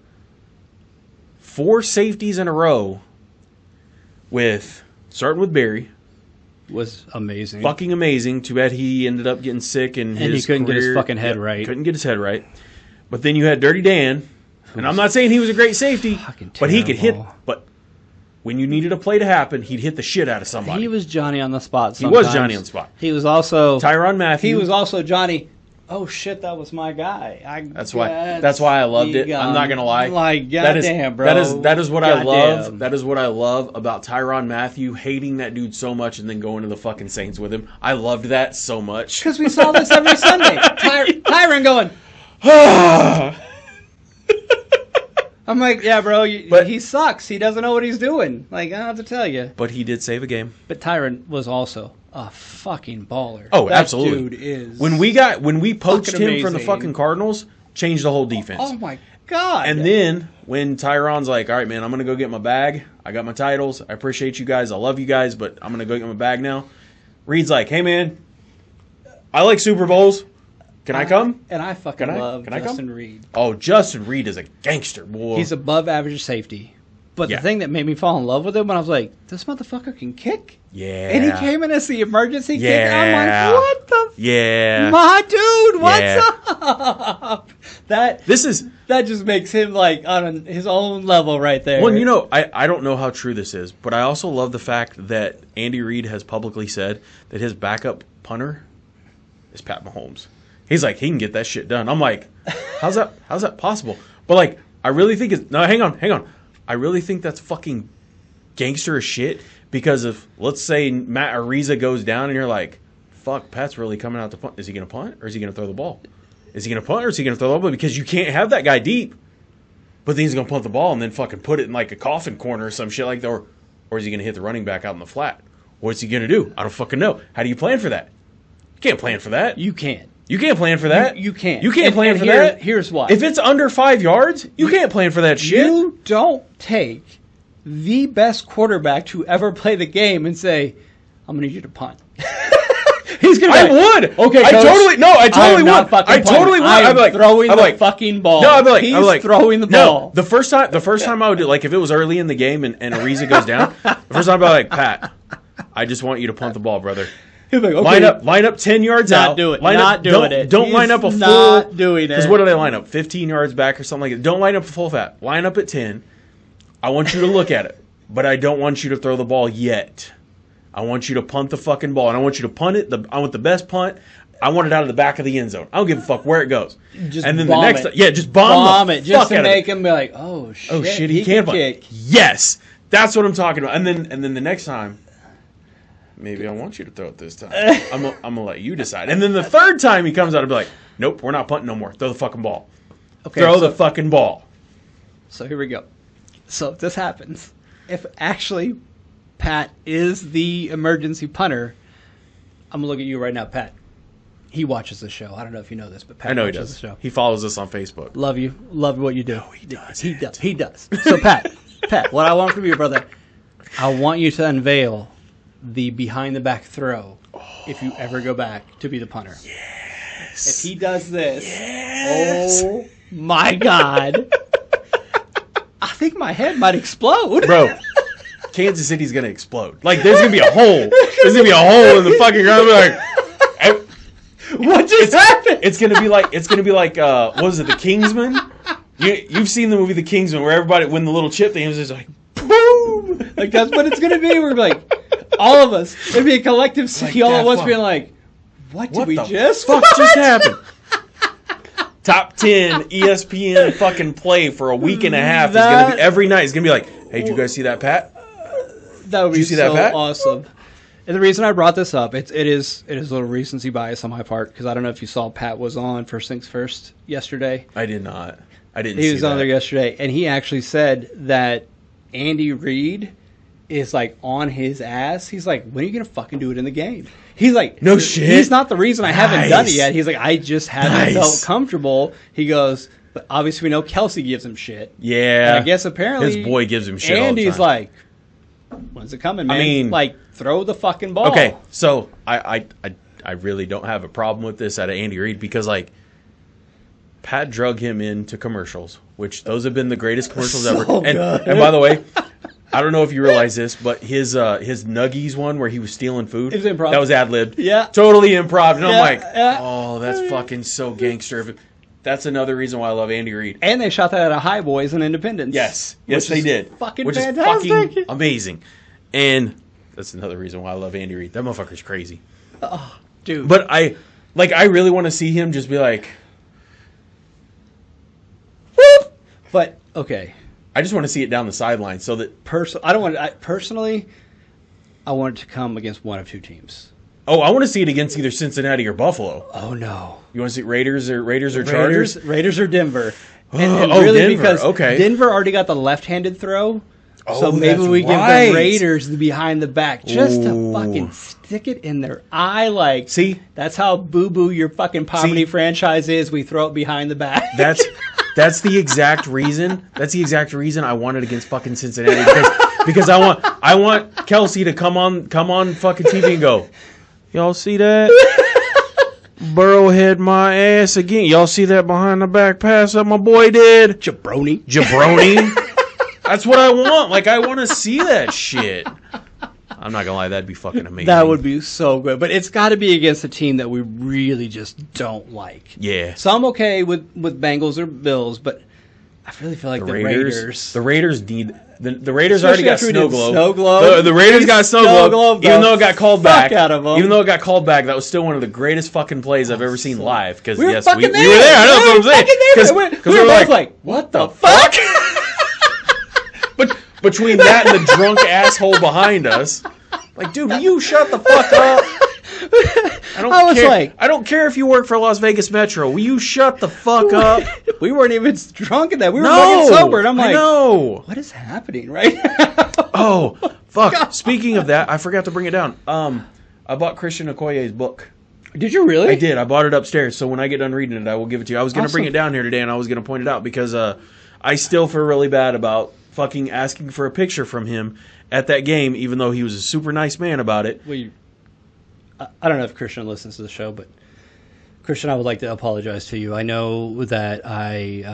4 safeties in a row with starting with Barry. Was amazing. Fucking amazing. Too bad he ended up getting sick and he couldn't get his fucking head right. Couldn't get his head right. But then you had Dirty Dan, and I'm not saying he was a great safety, but he could hit. But when you needed a play to happen, he'd hit the shit out of somebody. He was Johnny on the spot. He was Johnny on the spot. He was also Tyrann Mathieu. He was also Johnny. Oh shit, that was my guy. That's why I loved it. I'm not gonna lie. Like goddamn, bro. That is what I love. That is what I love about Tyrann Mathieu, hating that dude so much and then going to the fucking Saints with him. I loved that so much. Because we saw this every Sunday. Tyrann going. I'm like, yeah, bro. He sucks. He doesn't know what he's doing. Like I don't have to tell you. But he did save a game. But Tyrann was also a fucking baller. Oh, that absolutely. Dude is when we poached him from the fucking Cardinals, changed the whole defense. Oh my god. And then when Tyrann's like, all right, man, I'm gonna go get my bag. I got my titles. I appreciate you guys. I love you guys, but I'm gonna go get my bag now. Reed's like, hey man, I like Super Bowls. Can I come? And I fucking love Justin Reed. Oh, Justin Reed is a gangster, boy. He's above average safety. But the thing that made me fall in love with him when I was like, this motherfucker can kick. Yeah. And he came in as the emergency kick. And I'm like, what the? Yeah. My dude, what's up? That just makes him like on his own level right there. Well, you know, I don't know how true this is, but I also love the fact that Andy Reid has publicly said that his backup punter is Pat Mahomes. He's like, he can get that shit done. I'm like, how's that possible? But like, I really think it's no. Hang on. I really think that's fucking gangster as shit because if, let's say, Matt Ariza goes down and you're like, fuck, Pat's really coming out to punt. Is he going to punt or is he going to throw the ball? Is he going to punt or is he going to throw the ball? Because you can't have that guy deep, but then he's going to punt the ball and then fucking put it in like a coffin corner or some shit like that. Or is he going to hit the running back out in the flat? What's he going to do? I don't fucking know. How do you plan for that? You can't plan for that. You can't. You can't plan for that. You can't. You can't plan for that. Here's why. If it's under 5 yards, you can't plan for that shit. You don't take the best quarterback to ever play the game and say, I'm going to need you to punt. He's going to I would. Okay, I coach, totally would. I totally would. I'm like throwing the fucking ball. No, I'd be like, he's throwing the ball. No, the first time I would do, like, if it was early in the game and Ariza goes down, the first time I'd be like, Pat, I just want you to punt the ball, brother. Like, okay. Line up 10 yards not out. Do it. Not doing it. Don't line up a full. Not doing it. Because what do they line up? 15 yards back or something like that. Don't line up a full fat. Line up at 10. I want you to look at it, but I don't want you to throw the ball yet. I want you to punt the fucking ball, and I want you to punt it. I want the best punt. I want it out of the back of the end zone. I don't give a fuck where it goes. Just and then bomb the next, it. Just bomb it, just to make him be like, oh shit, he can kick. Yes, that's what I'm talking about. And then the next time. Maybe I want you to throw it this time. I'm gonna let you decide. And then the third time he comes out, I'll be like, nope, we're not punting no more. Throw the fucking ball. Okay, throw the fucking ball. So here we go. So if this happens, if actually Pat is the emergency punter, I'm gonna look at you right now, Pat. He watches the show. I don't know if you know this, but Pat watches the show. He follows us on Facebook. Love you. Love what you do. No, he does. He does. So Pat, what I want from you, brother, I want you to unveil the behind the back throw if you ever go back to be the punter. Yes. If he does this, yes. oh my God. I think my head might explode. Bro, Kansas City's going to explode. Like, there's going to be a hole. There's going to be a hole in the fucking ground. Like, what just happened? It's going to be like, what was it, The Kingsman? You've seen the movie The Kingsman, where everybody, when the little chip thing was just like, boom! Like, that's what it's going to be. We're like, all of us. It'd be a collective city all at once being like, what did we just fuck just happened? Top 10 ESPN fucking play for a week and a half is going to be every night. It's going to be like, hey, did you guys see that, Pat? That would be so awesome. And the reason I brought this up, it is a little recency bias on my part, because I don't know if you saw Pat was on First Things First yesterday. I did not. I didn't see that. He was on there yesterday, and he actually said that Andy Reid is like on his ass. He's like, when are you going to fucking do it in the game? He's like, no shit. He's not the reason I haven't done it yet. He's like, I just haven't felt comfortable. He goes, but obviously we know Kelsey gives him shit. Yeah. And I guess apparently his boy gives him shit Andy's all the time. like, when's it coming, man? I mean, like, throw the fucking ball. Okay, so I really don't have a problem with this out of Andy Reid, because, like, Pat drug him into commercials, which those have been the greatest commercials ever. And by the way, I don't know if you realize this, but his Nuggies one where he was stealing food, it was improv. That was ad-libbed. Yeah. Totally improv. And I'm like, oh, that's fucking so gangster. That's another reason why I love Andy Reid. And they shot that at a High Boys in Independence. Yes, they did. Fucking which fantastic. Is fucking amazing. And that's another reason why I love Andy Reid. That motherfucker's crazy. Oh, dude. But I really want to see him just be like, whoop. But okay, I just want to see it down the sideline so that personally, I want it to come against one of two teams. Oh, I want to see it against either Cincinnati or Buffalo. Oh no! You want to see Raiders or Chargers? Raiders or Denver? And really, Denver. Because okay. Denver already got the left-handed throw. Oh, so maybe we give the Raiders the behind the back just to fucking stick it in their eye. Like, see, that's how boo-boo your fucking poverty franchise is. We throw it behind the back. That's the exact reason. That's the exact reason I want it against fucking Cincinnati, because I want Kelsey to come on fucking TV and go, y'all see that? Burrow hit my ass again. Y'all see that behind the back pass that my boy did? Jabroni. That's what I want. Like, I want to see that shit. I'm not gonna lie, that'd be fucking amazing. That would be so good. But it's got to be against a team that we really just don't like. Yeah. So I'm okay with Bengals or Bills, but I really feel like the Raiders. The Raiders need. The Raiders already got snow globe. The Raiders got snow globe, even though it got called back. Out of them. Even though it got called back, that was still one of the greatest fucking plays I've ever seen live. Because we were yes, there. We were there. I know what I'm saying. Because we were both like, what the fuck? But between that and the drunk asshole behind us, like, dude, will you shut the fuck up? I don't care if you work for Las Vegas Metro. Will you shut the fuck up? We weren't even drunk in that. We were fucking sober. And I'm like, what is happening right now? Oh, fuck. God. Speaking of that, I forgot to bring it down. I bought Christian Okoye's book. Did you really? I did. I bought it upstairs. So when I get done reading it, I will give it to you. I was going to bring it down here today, and I was going to point it out because I still feel really bad about fucking asking for a picture from him at that game, even though he was a super nice man about it. Well, I don't know if Christian listens to the show, but Christian, I would like to apologize to you. I know that I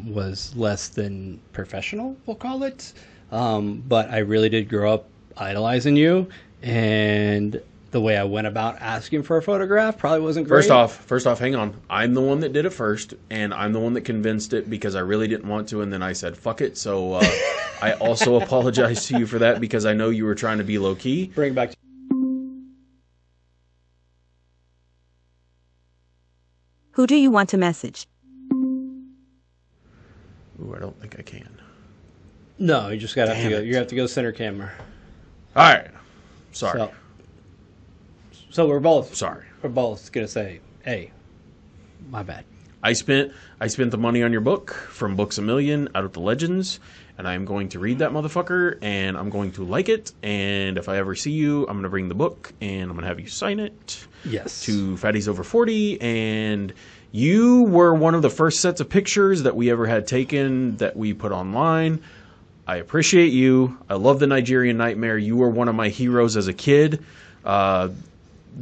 was less than professional, we'll call it, but I really did grow up idolizing you, and the way I went about asking for a photograph probably wasn't great. First off, hang on. I'm the one that did it first, and I'm the one that convinced it because I really didn't want to, and then I said, fuck it. So I also apologize to you for that because I know you were trying to be low-key. Bring it back to Who do you want to message? Ooh, I don't think I can. No, you just gotta have to go. You have to go center camera. All right. Sorry. So we're both sorry. We're both gonna say, "Hey, my bad." I spent the money on your book from Books A Million out of the Legends, and I'm going to read that motherfucker, and I'm going to like it. And if I ever see you, I'm going to bring the book, and I'm going to have you sign it. Yes. To Fatties Over 40, and you were one of the first sets of pictures that we ever had taken that we put online. I appreciate you. I love the Nigerian Nightmare. You were one of my heroes as a kid.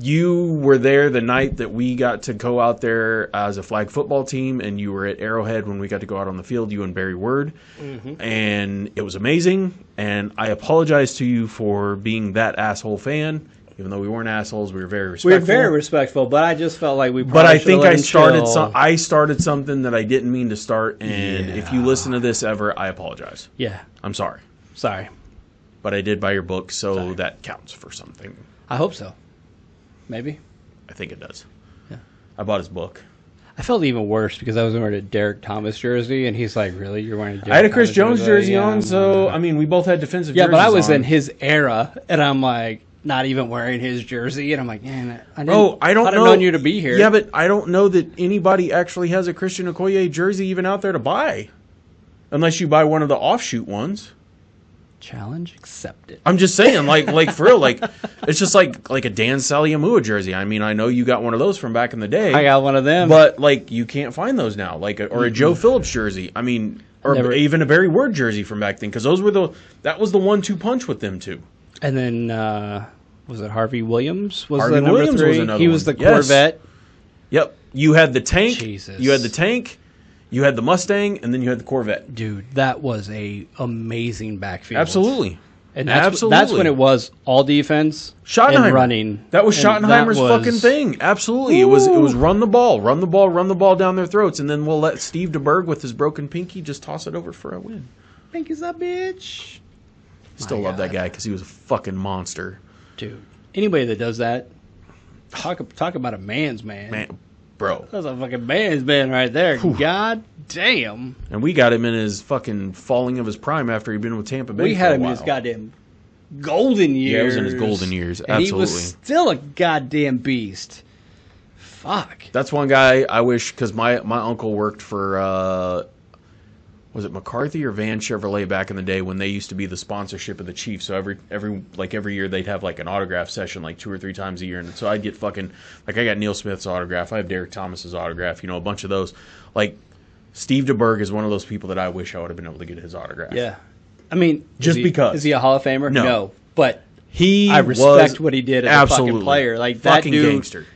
you were there the night that we got to go out there as a flag football team, and you were at Arrowhead when we got to go out on the field, you and Barry Word. And it was amazing, and I apologize to you for being that asshole fan. Even though we weren't assholes, we were very respectful. We were very respectful, but I just felt like we probably But I should think have let I him started chill. I started something that I didn't mean to start, and Yeah. if you listen to this ever, I apologize. Yeah. I'm sorry. Sorry. But I did buy your book, so Sorry. that counts for something. I hope so. Maybe. I think it does. Yeah. I bought his book. I felt even worse because I was wearing a Derek Thomas jersey, and he's like, "Really, you're wearing a Derek I had a Chris Thomas Jones jersey Yeah, on, so, I mean, we both had defensive yeah, jerseys but I was on. in his era, and I'm like, not even wearing his jersey, and I'm like, man, I didn't. Oh, I don't I'd know. have known you to be here. Yeah, but I don't know that anybody actually has a Christian Okoye jersey even out there to buy. Unless you buy one of the offshoot ones. Challenge accepted. I'm just saying, like for real, like it's just like a Dan Saliamua jersey. I mean, I know you got one of those from back in the day. I got one of them, but like you can't find those now. Like or a Joe Phillips jersey. I mean, or Never. even a Barry Word jersey from back then, because those were that was the 1-2 punch with them two. And then was it Harvey Williams? Was Harvey the number Williams was 3? another He was one. the Yes. Corvette. Yep, you had the tank. Jesus. You had the tank. You had the Mustang, and then you had the Corvette. Dude, that was a amazing backfield. Absolutely. And that's Absolutely. when it was all defense Schottenheimer. and running. That was And Schottenheimer's that was- fucking thing. Absolutely. It was run the ball down their throats, and then we'll let Steve DeBerg with his broken pinky just toss it over for a win. Pinky's a bitch. Still My love that God. guy because he was a fucking monster. Dude, anybody that does that, talk about a man's man. Man, bro. That's a fucking man's man right there. God damn. And we got him in his fucking falling of his prime after he'd been with Tampa Bay We for had a him in while. his goddamn golden years. Yeah, he was in his golden years. And he was Absolutely. still a goddamn beast. Fuck. That's one guy I wish, because my uncle worked for, was it McCarthy or Van Chevrolet back in the day when they used to be the sponsorship of the Chiefs. So every year they'd have like an autograph session like 2 or 3 times a year. And so I'd get fucking, like I got Neil Smith's autograph. I have Derek Thomas's autograph, a bunch of those. Like Steve DeBerg is one of those people that I wish I would have been able to get his autograph. Yeah. I mean, Because. Is he a Hall of Famer? No. But He I respect was what he did as a absolutely fucking player. Like, that fucking dude gangster.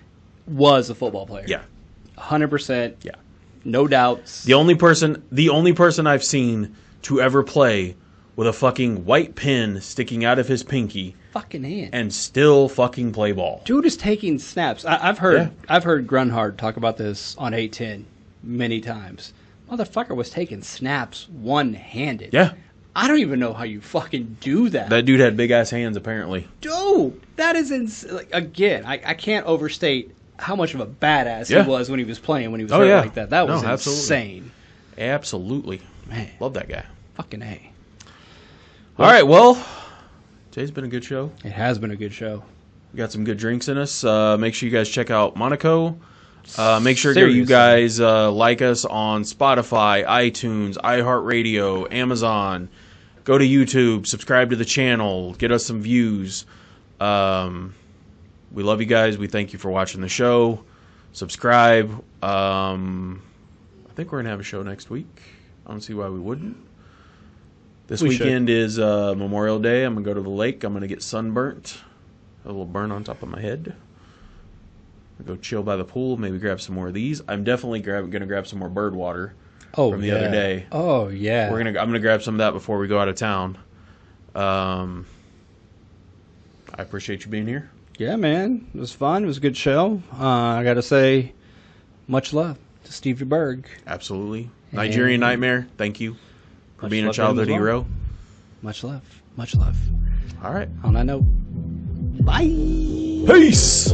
was a football player. Yeah. 100%. Yeah. No doubts. The only person I've seen to ever play with a fucking white pin sticking out of his pinky Fucking hand. and still fucking play ball. Dude is taking snaps. I've heard Grunhard talk about this on 810 many times. Motherfucker was taking snaps one-handed. Yeah. I don't even know how you fucking do that. That dude had big ass hands apparently. Dude, that is like, again, I can't overstate how much of a badass Yeah. he was when he was playing, when he was Oh, hurt yeah. like that. That was No, absolutely. insane. Absolutely. Man, Love that guy. fucking A. All right, well, today's been a good show. It has been a good show. We got some good drinks in us. Make sure you guys check out Monaco. Make sure Seriously. you guys like us on Spotify, iTunes, iHeartRadio, Amazon. Go to YouTube, subscribe to the channel, get us some views. We love you guys. We thank you for watching the show. Subscribe. I think we're going to have a show next week. I don't see why we wouldn't. This We weekend is Memorial Day. I'm going to go to the lake. I'm going to get sunburnt. A little burn on top of my head. I'll go chill by the pool. Maybe grab some more of these. I'm definitely going to grab some more bird water from the other day. Oh, yeah. I'm going to grab some of that before we go out of town. I appreciate you being here. Yeah, man. It was fun. It was a good show. I got to say, much love to Steve DeBerg. Absolutely. Nigerian Nightmare, thank you for Much being a love to him childhood as well. hero. Much love. Much love. All right. On that note, bye. Peace.